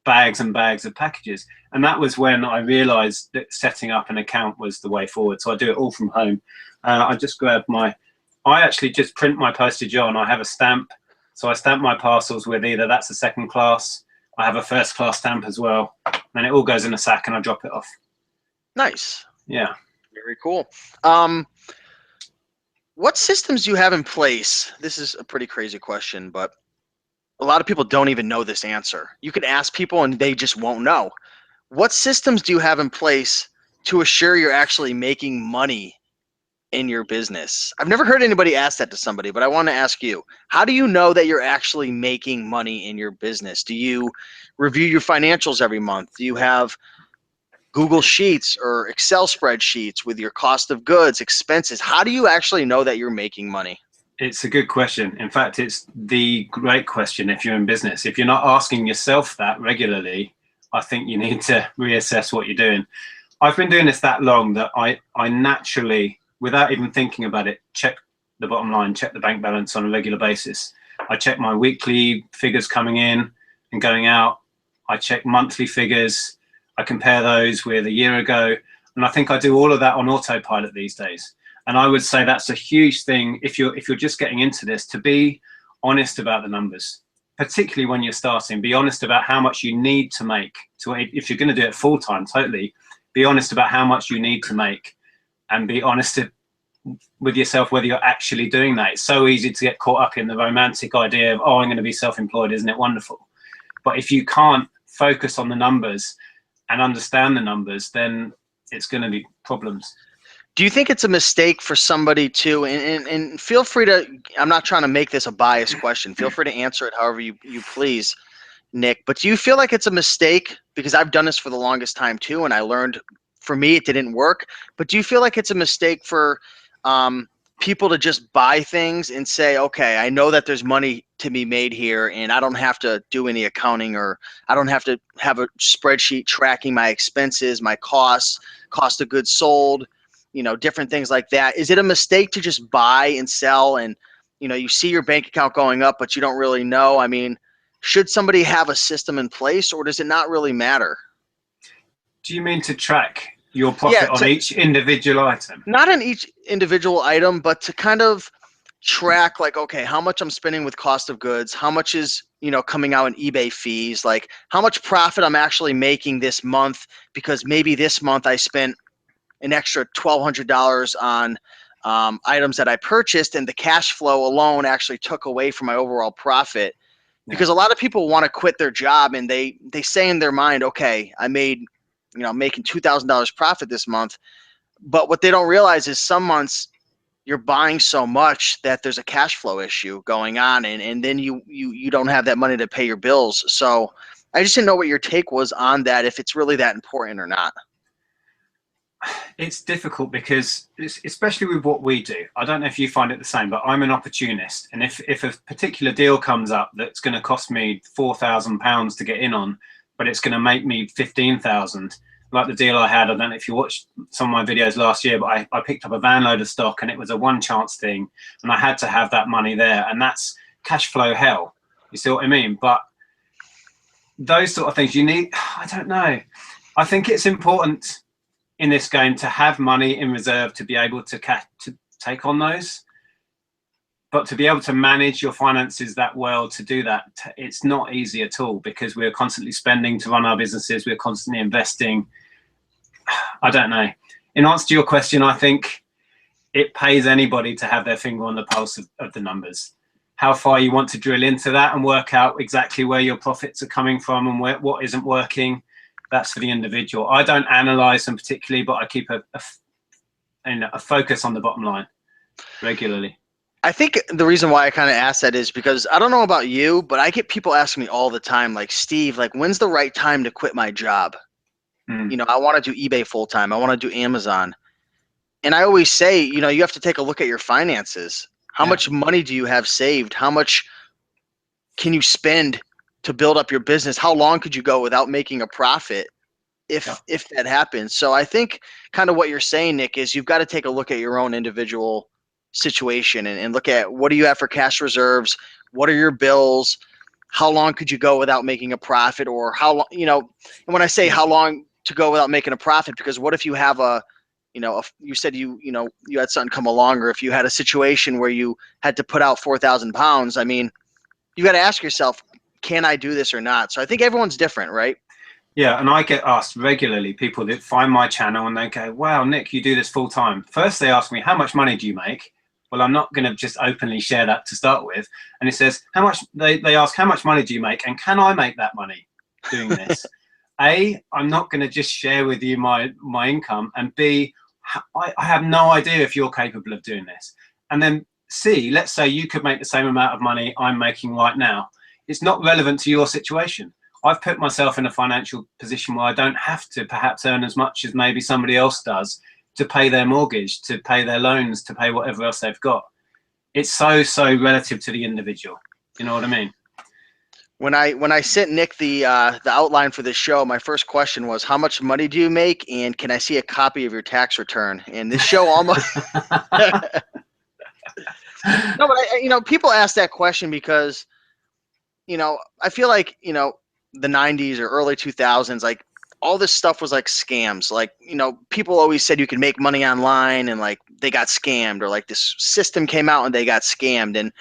bags and bags of packages. And that was when I realized that setting up an account was the way forward. So I do it all from home. I just grab I actually just print my postage on. I have a stamp. So I stamp my parcels with either that's a second class, I have a first class stamp as well, and it all goes in a sack and I drop it off. nice. Yeah. Very cool. What systems do you have in place? This is a pretty crazy question, but a lot of people don't even know this answer. You can ask people and they just won't know. What systems do you have in place to assure you're actually making money in your business? I've never heard anybody ask that to somebody, but I want to ask you, how do you know that you're actually making money in your business? Do you review your financials every month? Do you have Google Sheets or Excel spreadsheets with your cost of goods, expenses? How do you actually know that you're making money? It's a good question. In fact, it's the great question if you're in business. If you're not asking yourself that regularly, I think you need to reassess what you're doing. I've been doing this that long that I naturally, without even thinking about it, check the bottom line, check the bank balance on a regular basis. I check my weekly figures coming in and going out. I check monthly figures. I compare those with a year ago. And I think I do all of that on autopilot these days. And I would say that's a huge thing if you're just getting into this, to be honest about the numbers, particularly when you're starting. Be honest about how much you need to make. If you're going to do it full time, totally, be honest about how much you need to make, and be honest with yourself whether you're actually doing that. It's so easy to get caught up in the romantic idea of, oh, I'm going to be self-employed, isn't it wonderful? But if you can't focus on the numbers and understand the numbers, then it's going to be problems. Do you think it's a mistake for somebody to, and feel free to, I'm not trying to make this a biased question. Feel free to answer it however you please, Nick. But do you feel like it's a mistake? Because I've done this for the longest time too, and I learned, for me, it didn't work. But do you feel like it's a mistake for people to just buy things and say, okay, I know that there's money to be made here and I don't have to do any accounting, or I don't have to have a spreadsheet tracking my expenses, my costs, cost of goods sold, different things like that. Is it a mistake to just buy and sell and, you see your bank account going up, but you don't really know? I mean, should somebody have a system in place, or does it not really matter? Do you mean to track your Yeah, profit on each individual item? not on each individual item, but to kind of track, like, okay, how much I'm spending with cost of goods, how much is, coming out in eBay fees, like how much profit I'm actually making this month, because maybe this month I spent an extra $1,200 on items that I purchased, and the cash flow alone actually took away from my overall profit. Because a lot of people want to quit their job and they say in their mind, okay, I made, I'm making $2,000 profit this month. But what they don't realize is some months you're buying so much that there's a cash flow issue going on, and then you don't have that money to pay your bills. So I just didn't know what your take was on that, if it's really that important or not. It's difficult because, especially with what we do, I don't know if you find it the same, but I'm an opportunist. And if a particular deal comes up that's going to cost me £4,000 to get in on, but it's going to make me 15,000, like the deal I had. I don't know if you watched some of my videos last year, but I picked up a van load of stock and it was a one chance thing, and I had to have that money there, and that's cash flow hell. You see what I mean? But those sort of things you need, I don't know. I think it's important in this game to have money in reserve to be able to take on those, but to be able to manage your finances that well, to do that, it's not easy at all, because we're constantly spending to run our businesses, we're constantly investing. I don't know. In answer to your question, I think it pays anybody to have their finger on the pulse of the numbers. How far you want to drill into that and work out exactly where your profits are coming from and what isn't working, that's for the individual. I don't analyze them particularly, but I keep a focus on the bottom line regularly. I think the reason why I kind of asked that is because I don't know about you, but I get people asking me all the time, like, Steve, like, when's the right time to quit my job? I want to do eBay full time. I want to do Amazon. And I always say, you have to take a look at your finances. How much money do you have saved? How much can you spend to build up your business? How long could you go without making a profit if that happens? So I think kind of what you're saying, Nick, is you've got to take a look at your own individual situation and look at, what do you have for cash reserves? What are your bills? How long could you go without making a profit? Or how long, and when I say how long to go without making a profit, because what if you have you said you had something come along, or if you had a situation where you had to put out 4,000 pounds, I mean, you got to ask yourself, can I do this or not? So I think everyone's different, right? Yeah, and I get asked regularly, people that find my channel and they go, wow, Nick, you do this full time. First, they ask me, how much money do you make? Well, I'm not going to just openly share that to start with. And it says, how much, they ask, how much money do you make? And can I make that money doing this? A, I'm not going to just share with you my income. And B, I have no idea if you're capable of doing this. And then C, let's say you could make the same amount of money I'm making right now. It's not relevant to your situation. I've put myself in a financial position where I don't have to perhaps earn as much as maybe somebody else does to pay their mortgage, to pay their loans, to pay whatever else they've got. It's so relative to the individual. You know what I mean? When I sent Nick the outline for this show, my first question was, how much money do you make, and can I see a copy of your tax return? And this show almost no, but people ask that question because I feel like the 90s or early 2000s, like, all this stuff was like scams. Like, people always said you could make money online, and like they got scammed, or like this system came out and they got scammed. And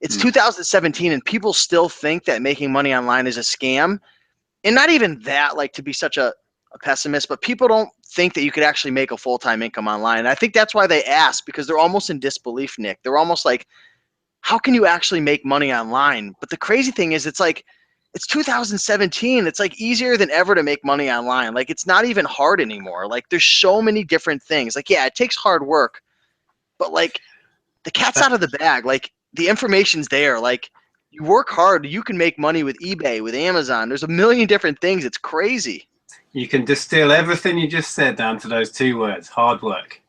it's 2017 and people still think that making money online is a scam. And not even that, like, to be such a pessimist, but people don't think that you could actually make a full-time income online. And I think that's why they ask, because they're almost in disbelief, Nick. They're almost like, how can you actually make money online? But the crazy thing is, it's like, it's 2017. It's like easier than ever to make money online. Like, it's not even hard anymore. Like, there's so many different things. Like, yeah, it takes hard work, but like, the cat's out of the bag. Like, the information's there. Like, you work hard, you can make money with eBay, with Amazon. There's a million different things. It's crazy. You can distill everything you just said down to those two words: hard work.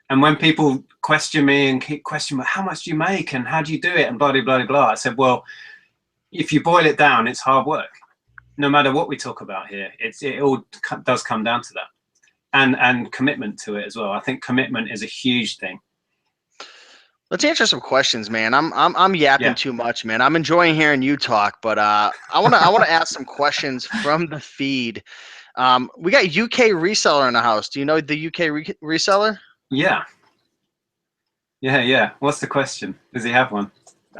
And when people question me and keep questioning, how much do you make and how do you do it and blah, blah, blah, blah, I said, well, if you boil it down, it's hard work. No matter what we talk about here, it all does come down to that. And commitment to it as well. I think commitment is a huge thing. Let's answer some questions, man. I'm yapping too much, man. I'm enjoying hearing you talk, but I wanna ask some questions from the feed. We got UK reseller in the house. Do you know the UK reseller? Yeah. What's the question? Does he have one?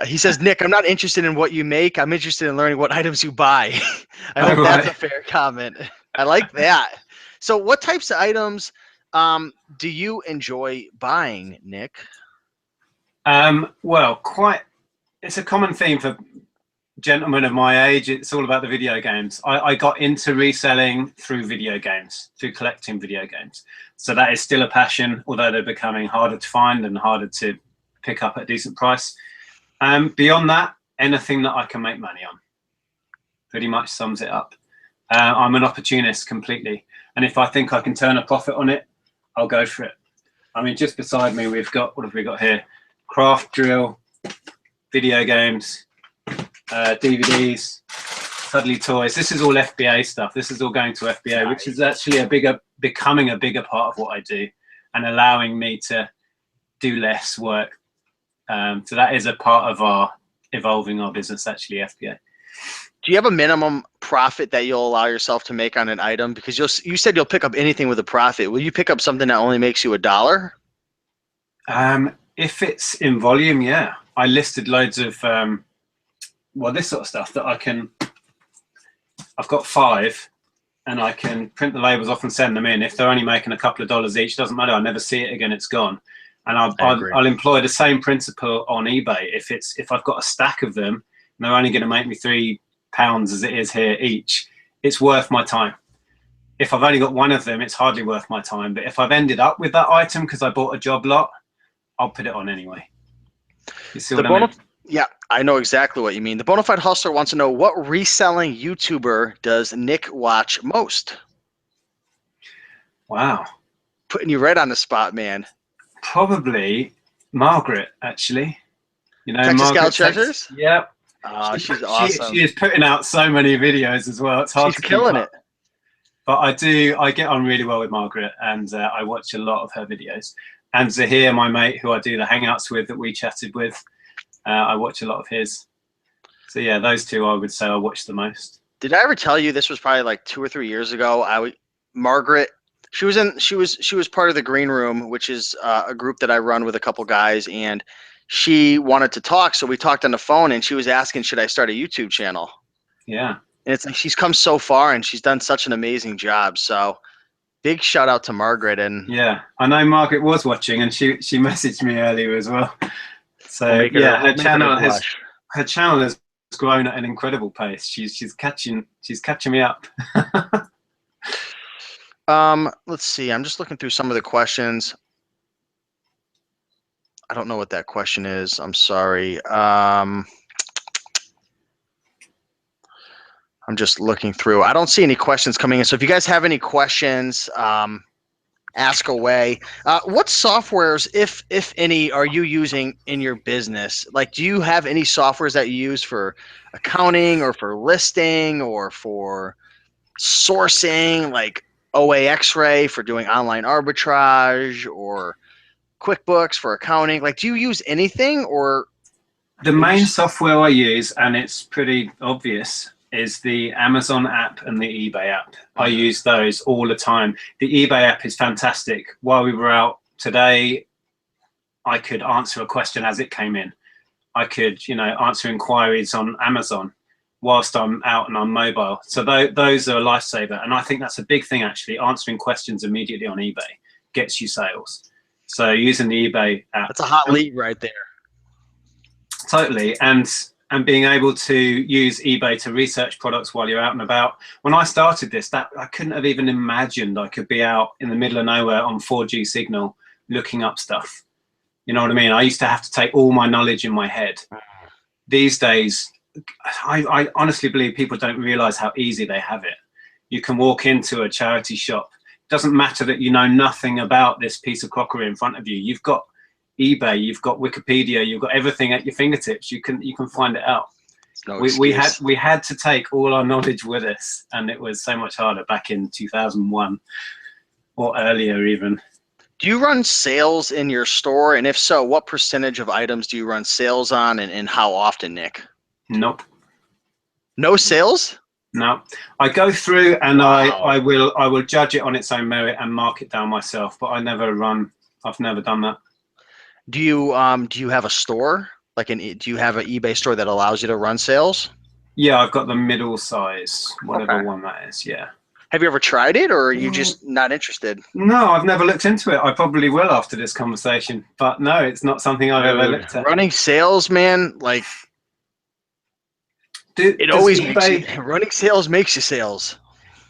He says, Nick, I'm not interested in what you make. I'm interested in learning what items you buy. I hope that's a fair comment. I like that. So what types of items do you enjoy buying, Nick? Well, it's a common theme for gentlemen of my age. It's all about the video games. I got into reselling through video games, through collecting video games. So that is still a passion, although they're becoming harder to find and harder to pick up at a decent price. Beyond that, anything that I can make money on pretty much sums it up. I'm an opportunist completely. And if I think I can turn a profit on it, I'll go for it. I mean, just beside me, we've got, what have we got here? Craft drill, video games, DVDs, cuddly toys. This is all FBA stuff. This is all going to FBA, which is actually becoming a bigger part of what I do and allowing me to do less work. So that is a part of our evolving our business, actually, FBA. Do you have a minimum profit that you'll allow yourself to make on an item? Because you said you'll pick up anything with a profit. Will you pick up something that only makes you $1? If it's in volume, yeah. I listed loads of, well, this sort of stuff that I've got 5 and I can print the labels off and send them in. If they're only making a couple of dollars each, doesn't matter. I never see it again, it's gone. And I'll employ the same principle on eBay. If I've got a stack of them and they're only going to make me £3 as it is here each, it's worth my time. If I've only got one of them, it's hardly worth my time. But if I've ended up with that item because I bought a job lot, I'll put it on anyway. You see what I mean? Yeah, I know exactly what you mean. The Bonafide Hustler wants to know, what reselling YouTuber does Nick watch most? Wow. Putting you right on the spot, man. Probably Margaret, actually. You know, Texas Margaret Scout Treasures? Yep. She's awesome. She is putting out so many videos as well. It's hard to keep up. She's killing it. But I get on really well with Margaret, and I watch a lot of her videos. And Zahir, my mate, who I do the Hangouts with, that we chatted with, I watch a lot of his. So yeah, those two I would say I watch the most. Did I ever tell you, this was probably like 2 or 3 years ago? Margaret, she was part of the Green Room, which is a group that I run with a couple guys, and she wanted to talk, so we talked on the phone, and she was asking, should I start a YouTube channel? Yeah. And it's like, she's come so far, and she's done such an amazing job. So big shout out to Margaret. And yeah, I know Margaret was watching, and she messaged me earlier as well. So yeah, her channel has grown at an incredible pace. She's catching me up. Let's see. I'm just looking through some of the questions. I don't know what that question is. I'm sorry. I'm just looking through. I don't see any questions coming in. So if you guys have any questions, ask away. What softwares, if any, are you using in your business? Like, do you have any softwares that you use for accounting or for listing or for sourcing, like OA X-Ray for doing online arbitrage, or QuickBooks for accounting? Like, do you use anything? Or the main software I use, and it's pretty obvious, is the Amazon app and the eBay app. I use those all the time. The eBay app is fantastic. While we were out today, I could answer a question as it came in. I could, answer inquiries on Amazon whilst I'm out and on mobile. So those are a lifesaver. And I think that's a big thing, actually. Answering questions immediately on eBay gets you sales. So using the eBay app. That's a hot lead right there. Totally. And being able to use eBay to research products while you're out and about. When I started this, I couldn't have even imagined I could be out in the middle of nowhere on 4G signal looking up stuff. You know what I mean? I used to have to take all my knowledge in my head. These days, I honestly believe people don't realize how easy they have it. You can walk into a charity shop, doesn't matter that you know nothing about this piece of crockery in front of you. You've got eBay, you've got Wikipedia, you've got everything at your fingertips. You can find it out. No We excuse. had to take all our knowledge with us, and it was so much harder back in 2001 or earlier even. Do you run sales in your store? And if so, what percentage of items do you run sales on, and how often, Nick? Nope. No sales? No, I go through and Wow. I will judge it on its own merit and mark it down myself, but I've never done that. Do you have a store? Do you have an eBay store that allows you to run sales? Yeah, I've got the middle size, whatever Okay. one that is. Yeah. Have you ever tried it, or are you just not interested? No, I've never looked into it. I probably will after this conversation, but no, it's not something I've ever looked at. Running sales, man, like it always makes you. Running sales makes you sales.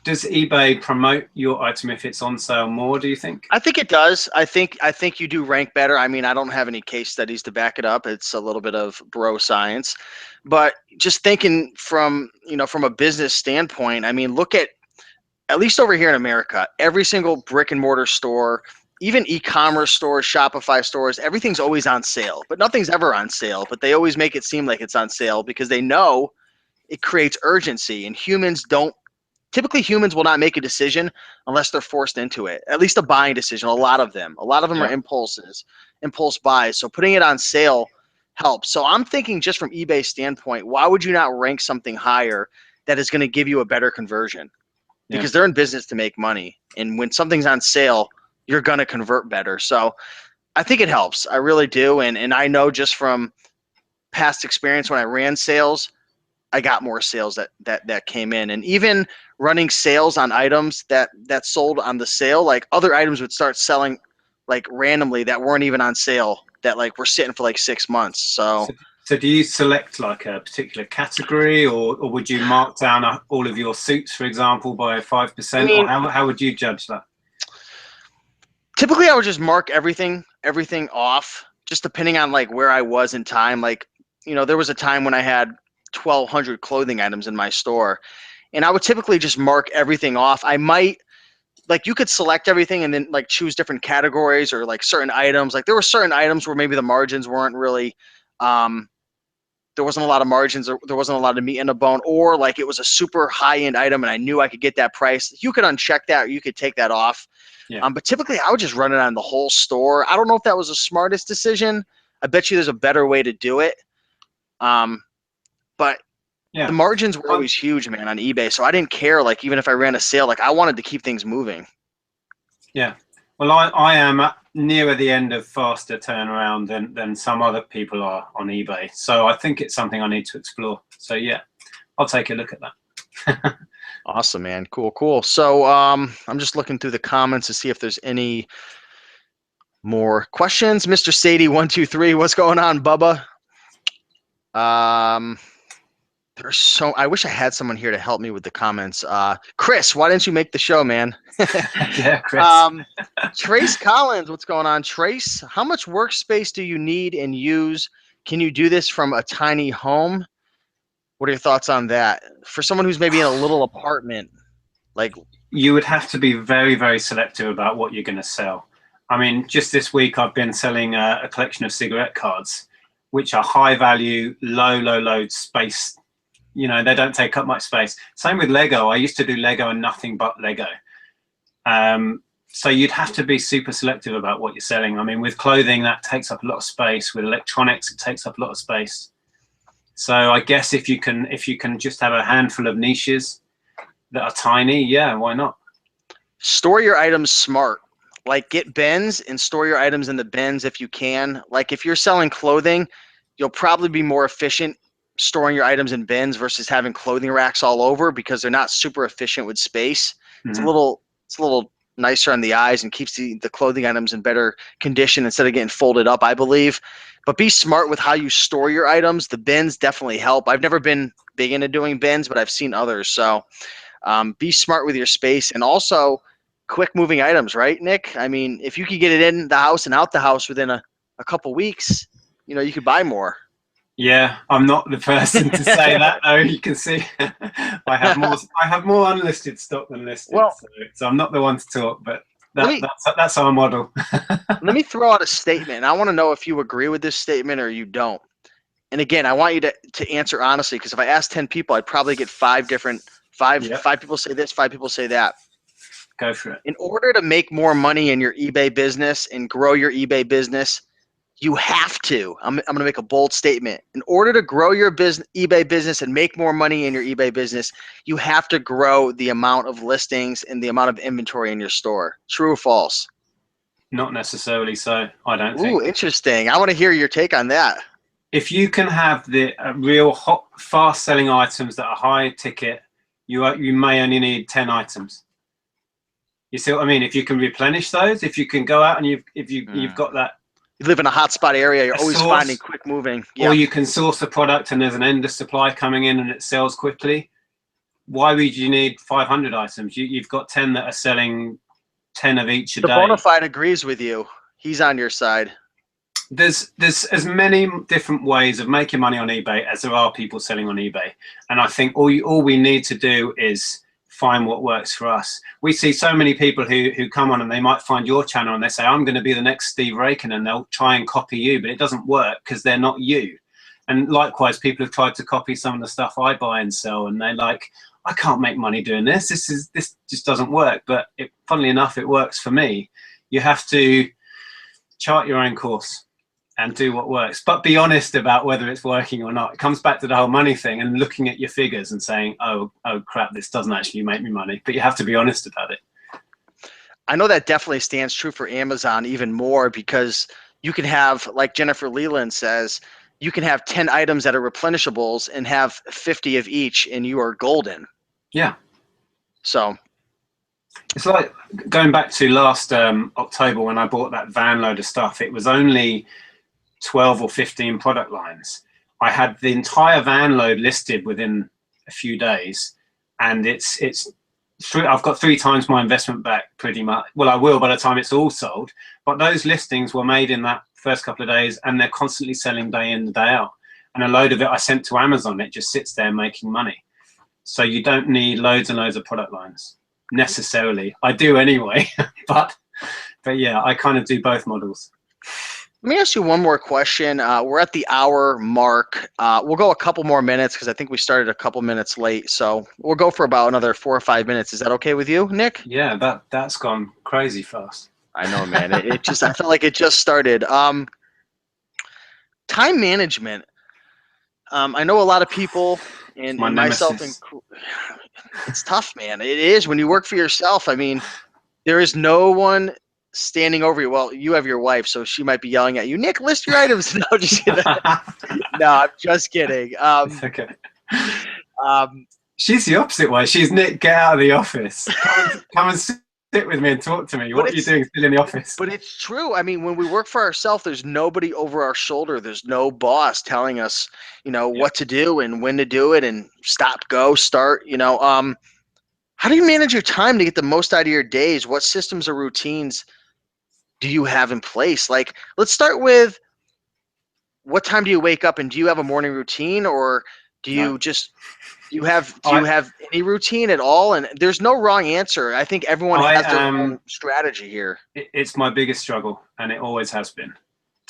Does eBay promote your item if it's on sale more, do you think? I think it does. I think you do rank better. I mean, I don't have any case studies to back it up. It's a little bit of bro science. But just thinking from a business standpoint, I mean, look at least over here in America, every single brick and mortar store, even e-commerce stores, Shopify stores, everything's always on sale. But nothing's ever on sale. But they always make it seem like it's on sale because they know it creates urgency, and typically humans will not make a decision unless they're forced into it, at least a buying decision. A lot of them Yeah. are impulse buys. So putting it on sale helps. So I'm thinking, just from eBay standpoint, why would you not rank something higher that is going to give you a better conversion? Because they're in business to make money. And when something's on sale, you're going to convert better. So I think it helps. I really do. And I know just from past experience, when I ran sales, I got more sales that came in. And even running sales on items that sold on the sale, like other items would start selling like randomly that weren't even on sale, that like were sitting for like 6 months. So do you select like a particular category, or would you mark down all of your suits, for example, by 5%? I mean, or how would you judge that? Typically, I would just mark everything off, just depending on like where I was in time. Like, there was a time when I had 1,200 clothing items in my store, and I would typically just mark everything off. I might, like, you could select everything and then like choose different categories or like certain items. Like, there were certain items where maybe the margins weren't really, there wasn't a lot of margins, or there wasn't a lot of meat in the bone, or like it was a super high end item and I knew I could get that price. You could uncheck that, or you could take that off. Yeah. But typically I would just run it on the whole store. I don't know if that was the smartest decision. I bet you there's a better way to do it. But yeah, the margins were always huge, man, on eBay. So I didn't care. Like, even if I ran a sale, like I wanted to keep things moving. Yeah. Well, I am nearer the end of faster turnaround than some other people are on eBay. So I think it's something I need to explore. So yeah, I'll take a look at that. Awesome, man. Cool. So I'm just looking through the comments to see if there's any more questions. Mr. Sadie 123, what's going on, Bubba? I wish I had someone here to help me with the comments. Chris, why didn't you make the show, man? Yeah, Chris. Trace Collins, what's going on? Trace, how much workspace do you need and use? Can you do this from a tiny home? What are your thoughts on that? For someone who's maybe in a little apartment, like, you would have to be very, very selective about what you're going to sell. I mean, just this week I've been selling a collection of cigarette cards, which are high value, low space. They don't take up much space. Same with Lego. I used to do Lego and nothing but Lego. So you'd have to be super selective about what you're selling. I mean, with clothing, that takes up a lot of space. With electronics, it takes up a lot of space. So I guess if you can just have a handful of niches that are tiny, yeah, why not? Store your items smart. Like, get bins and store your items in the bins if you can. Like, if you're selling clothing, you'll probably be more efficient storing your items in bins versus having clothing racks all over, because they're not super efficient with space. Mm-hmm. It's a little nicer on the eyes and keeps the clothing items in better condition instead of getting folded up, I believe. But be smart with how you store your items. The bins definitely help. I've never been big into doing bins, but I've seen others. So be smart with your space, and also quick moving items, right, Nick? I mean, if you could get it in the house and out the house within a couple weeks, you could buy more. Yeah, I'm not the person to say that though. You can see I have more unlisted stock than listed, Well, so I'm not the one to talk. But let me that's our model. let me throw out a statement. I want to know if you agree with this statement or you don't. And again, I want you to answer honestly, because if I asked 10 people, I'd probably get Yeah, five people say this, five people say that. go for it. In order to make more money in your eBay business and grow your eBay business, you have to. I'm going to make a bold statement. In order to grow your eBay business and make more money in your eBay business, you have to grow the amount of listings and the amount of inventory in your store. True or false? Not necessarily so. I don't Ooh, think. interesting. I want to hear your take on that. If you can have the real hot, fast-selling items that are high ticket, you may only need 10 items. You see what I mean? If you can replenish those, if you can go out and you've got that You live in a hotspot area, you're a always finding source, quick moving. or Yeah. you can source a product and there's an endless supply coming in and it sells quickly. Why would you need 500 items? You've got 10 that are selling 10 of each a The bona day. fide agrees with you. He's on your side. There's as many different ways of making money on eBay as there are people selling on eBay, and I think all we need to do is find what works for us. We see so many people who come on and they might find your channel and they say, I'm going to be the next Steve Raiken, and they'll try and copy you, but it doesn't work because they're not you. And likewise, people have tried to copy some of the stuff I buy and sell, and they're like, I can't make money doing this. This just doesn't work. But funnily enough, it works for me. You have to chart your own course and do what works, but be honest about whether it's working or not. It comes back to the whole money thing and looking at your figures and saying, oh crap, this doesn't actually make me money. But you have to be honest about it. I know that definitely stands true for Amazon even more, because you can have, like Jennifer Leland says, you can have 10 items that are replenishables and have 50 of each, and you are golden. Yeah. So it's like going back to last October when I bought that van load of stuff. It was only 12 or 15 product lines. I had the entire van load listed within a few days, and I've got 3 times my investment back pretty much. Well, I will by the time it's all sold, but those listings were made in that first couple of days, and they're constantly selling day in, day out. And a load of it I sent to Amazon. It just sits there making money. So you don't need loads and loads of product lines necessarily. I do anyway, but yeah, I kind of do both models. let me ask you one more question. We're at the hour mark. We'll go a couple more minutes because I think we started a couple minutes late. So we'll go for about another 4 or 5 minutes. Is that okay with you, Nick? Yeah, that's gone crazy fast. I know, man. It just, I felt like it just started. Time management. I know a lot of people, and myself, it's tough, man. It is when you work for yourself. I mean, there is no one standing over you. Well, you have your wife, so she might be yelling at you, Nick, list your items. No, just kidding. No, I'm just kidding. It's okay. She's the opposite way. She's Nick, get out of the office. Come and sit with me and talk to me. What are you doing still in the office? But it's true. I mean, when we work for ourselves, there's nobody over our shoulder. There's no boss telling us, what to do and when to do it and stop, go, start, How do you manage your time to get the most out of your days? What systems or routines do you have in place? Like, let's start with, what time do you wake up, and do you have a morning routine, or do you just do you have any routine at all? And there's no wrong answer. I think everyone has their own strategy here. It's my biggest struggle, and it always has been,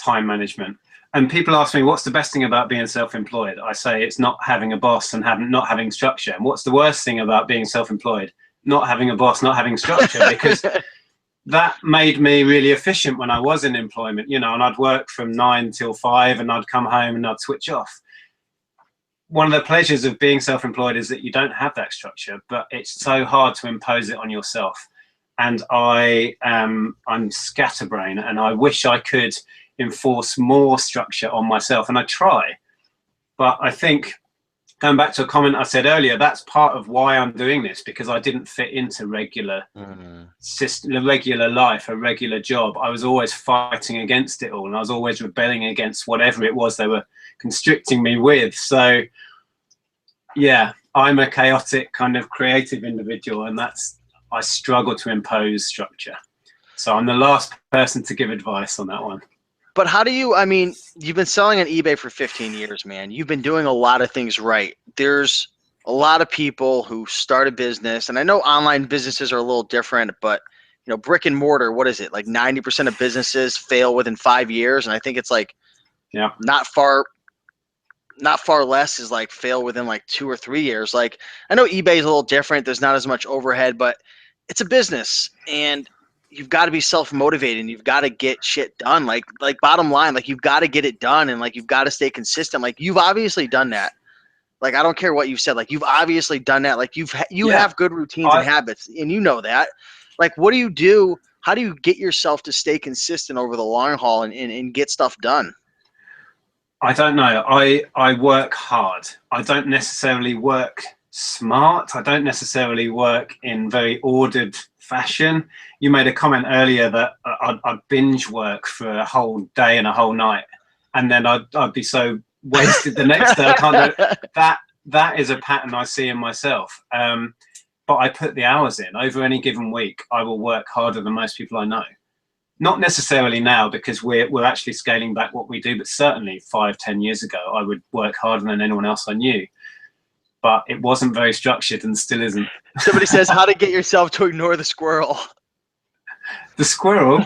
time management. And people ask me, what's the best thing about being self-employed? I say it's not having a boss and not having structure. And what's the worst thing about being self-employed? Not having a boss, not having structure, because that made me really efficient when I was in employment, and I'd work from 9 till 5 and I'd come home and I'd switch off. One of the pleasures of being self-employed is that you don't have that structure, but it's so hard to impose it on yourself. And I'm scatterbrain, and I wish I could enforce more structure on myself, and I try. But I think, going back to a comment I said earlier, that's part of why I'm doing this, because I didn't fit into regular system, regular life, a regular job. I was always fighting against it all, and I was always rebelling against whatever it was they were constricting me with. So yeah, I'm a chaotic kind of creative individual, and I struggle to impose structure. So I'm the last person to give advice on that one. But how do you, I mean, you've been selling on eBay for 15 years, man. You've been doing a lot of things right. There's a lot of people who start a business, and I know online businesses are a little different, but brick and mortar, what is it? Like 90% of businesses fail within 5 years, and I think it's like Yeah. not far less is like fail within like 2 or 3 years. Like I know eBay is a little different. There's not as much overhead, but it's a business and you've got to be self-motivated and you've got to get shit done. Like bottom line, like you've got to get it done and like you've got to stay consistent. Like you've obviously done that. Like I don't care what you've said. Like you've obviously done that. Like you Yeah. have good routines and habits and you know that. Like what do you do? How do you get yourself to stay consistent over the long haul and get stuff done? I don't know. I work hard. I don't necessarily work smart. I don't necessarily work in very ordered fashion. You made a comment earlier that I'd binge work for a whole day and a whole night, and then I'd be so wasted the next day. I can't do that. That is a pattern I see in myself. But I put the hours in. Over any given week, I will work harder than most people I know. Not necessarily now because we're actually scaling back what we do, but certainly 5-10 years ago, I would work harder than anyone else I knew. But it wasn't very structured and still isn't. Somebody says how to get yourself to ignore the squirrel. The squirrel?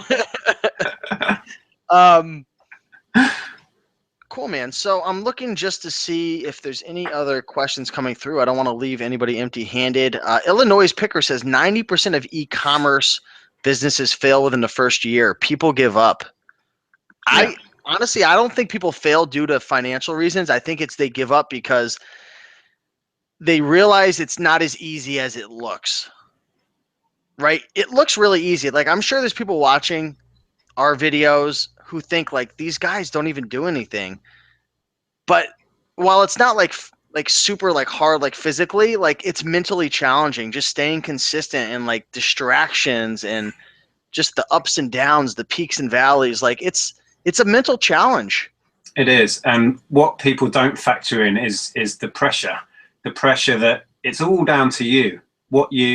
Cool, man. So I'm looking just to see if there's any other questions coming through. I don't want to leave anybody empty-handed. Illinois Picker says 90% of e-commerce businesses fail within the first year. People give up. Yeah. Honestly, I don't think people fail due to financial reasons. I think they give up because they realize it's not as easy as it looks. Right? It looks really easy. Like I'm sure there's people watching our videos who think like these guys don't even do anything. But while it's not like super like hard like physically, like it's mentally challenging just staying consistent and like distractions and just the ups and downs, the peaks and valleys. Like it's a mental challenge. It is. And what people don't factor in is the pressure that it's all down to you.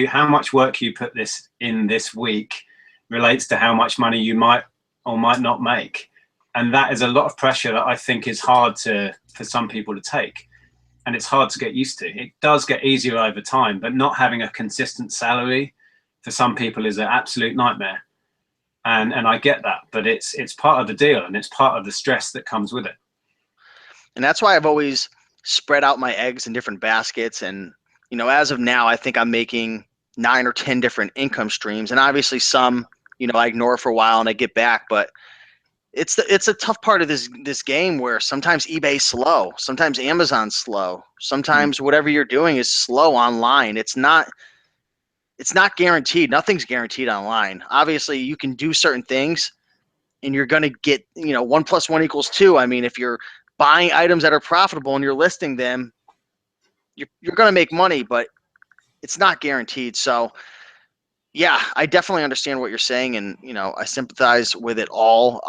How much work you put this week relates to how much money you might or might not make. And that is a lot of pressure that I think is hard for some people to take. And it's hard to get used to. It does get easier over time, but not having a consistent salary for some people is an absolute nightmare. And I get that, but it's part of the deal and it's part of the stress that comes with it. And that's why I've always spread out my eggs in different baskets. And, as of now, I think I'm making 9 or 10 different income streams. And obviously some, I ignore for a while and I get back, but it's a tough part of this game where sometimes eBay's slow, sometimes Amazon's slow, sometimes whatever you're doing is slow online. It's not guaranteed. Nothing's guaranteed online. Obviously, you can do certain things and you're going to get, 1 + 1 = 2. I mean, if you're buying items that are profitable and you're listing them, you're going to make money, but it's not guaranteed. So yeah, I definitely understand what you're saying, and I sympathize with it all.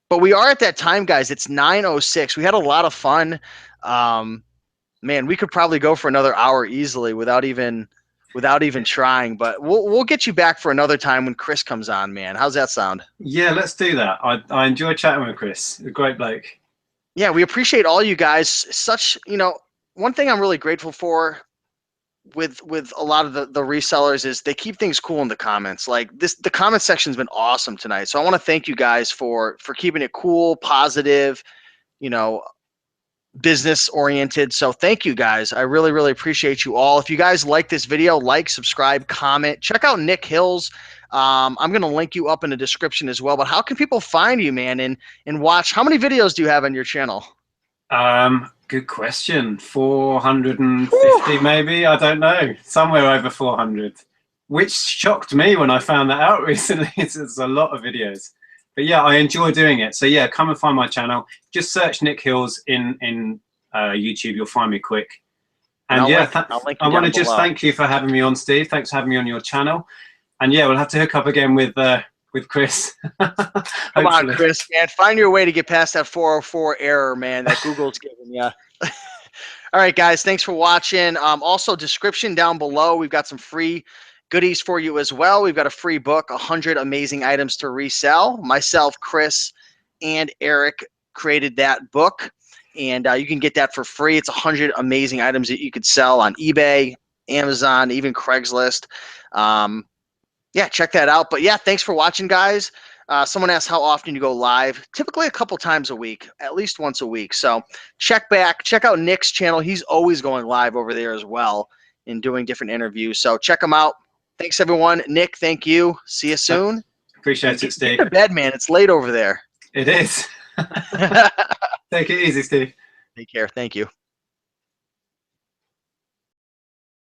But we are at that time, guys. It's 9:06. We had a lot of fun. Man, we could probably go for another hour easily without even trying. But we'll get you back for another time when Chris comes on, man. How's that sound? Yeah, let's do that. I enjoy chatting with Chris. A great bloke. Yeah, we appreciate all you guys. Such, one thing I'm really grateful for with a lot of the resellers is they keep things cool in the comments. Like the comment section's been awesome tonight. So I want to thank you guys for keeping it cool, positive, business oriented. So thank you guys. I really, really appreciate you all. If you guys like this video, like, subscribe, comment, check out Nic Hills. I'm going to link you up in the description as well, but how can people find you, man, and watch? How many videos do you have on your channel? Good question. 450 maybe, I don't know, somewhere over 400, which shocked me when I found that out recently. It's a lot of videos, but yeah, I enjoy doing it. So yeah, come and find my channel. Just search Nic Hills in YouTube. You'll find me quick. And yeah, I want to just thank you for having me on, Steve. Thanks for having me on your channel. And yeah, we'll have to hook up again with Chris. Come on, Chris, man. Find your way to get past that 404 error, man, that Google's giving you. All right, guys, thanks for watching. Also, description down below, we've got some free goodies for you as well. We've got a free book, 100 Amazing Items to Resell. Myself, Chris, and Nic Hills, and Eric created that book, and you can get that for free. It's 100 amazing items that you could sell on eBay, Amazon, even Craigslist. Yeah, check that out. But yeah, thanks for watching, guys. Someone asked how often you go live. Typically a couple times a week, at least once a week. So check out Nic's channel. He's always going live over there as well and doing different interviews. So check him out. Thanks, everyone. Nic, thank you. See you soon. Appreciate it, Steve. Get to bed, man. It's late over there. It is. Take it easy, Steve. Take care. Thank you.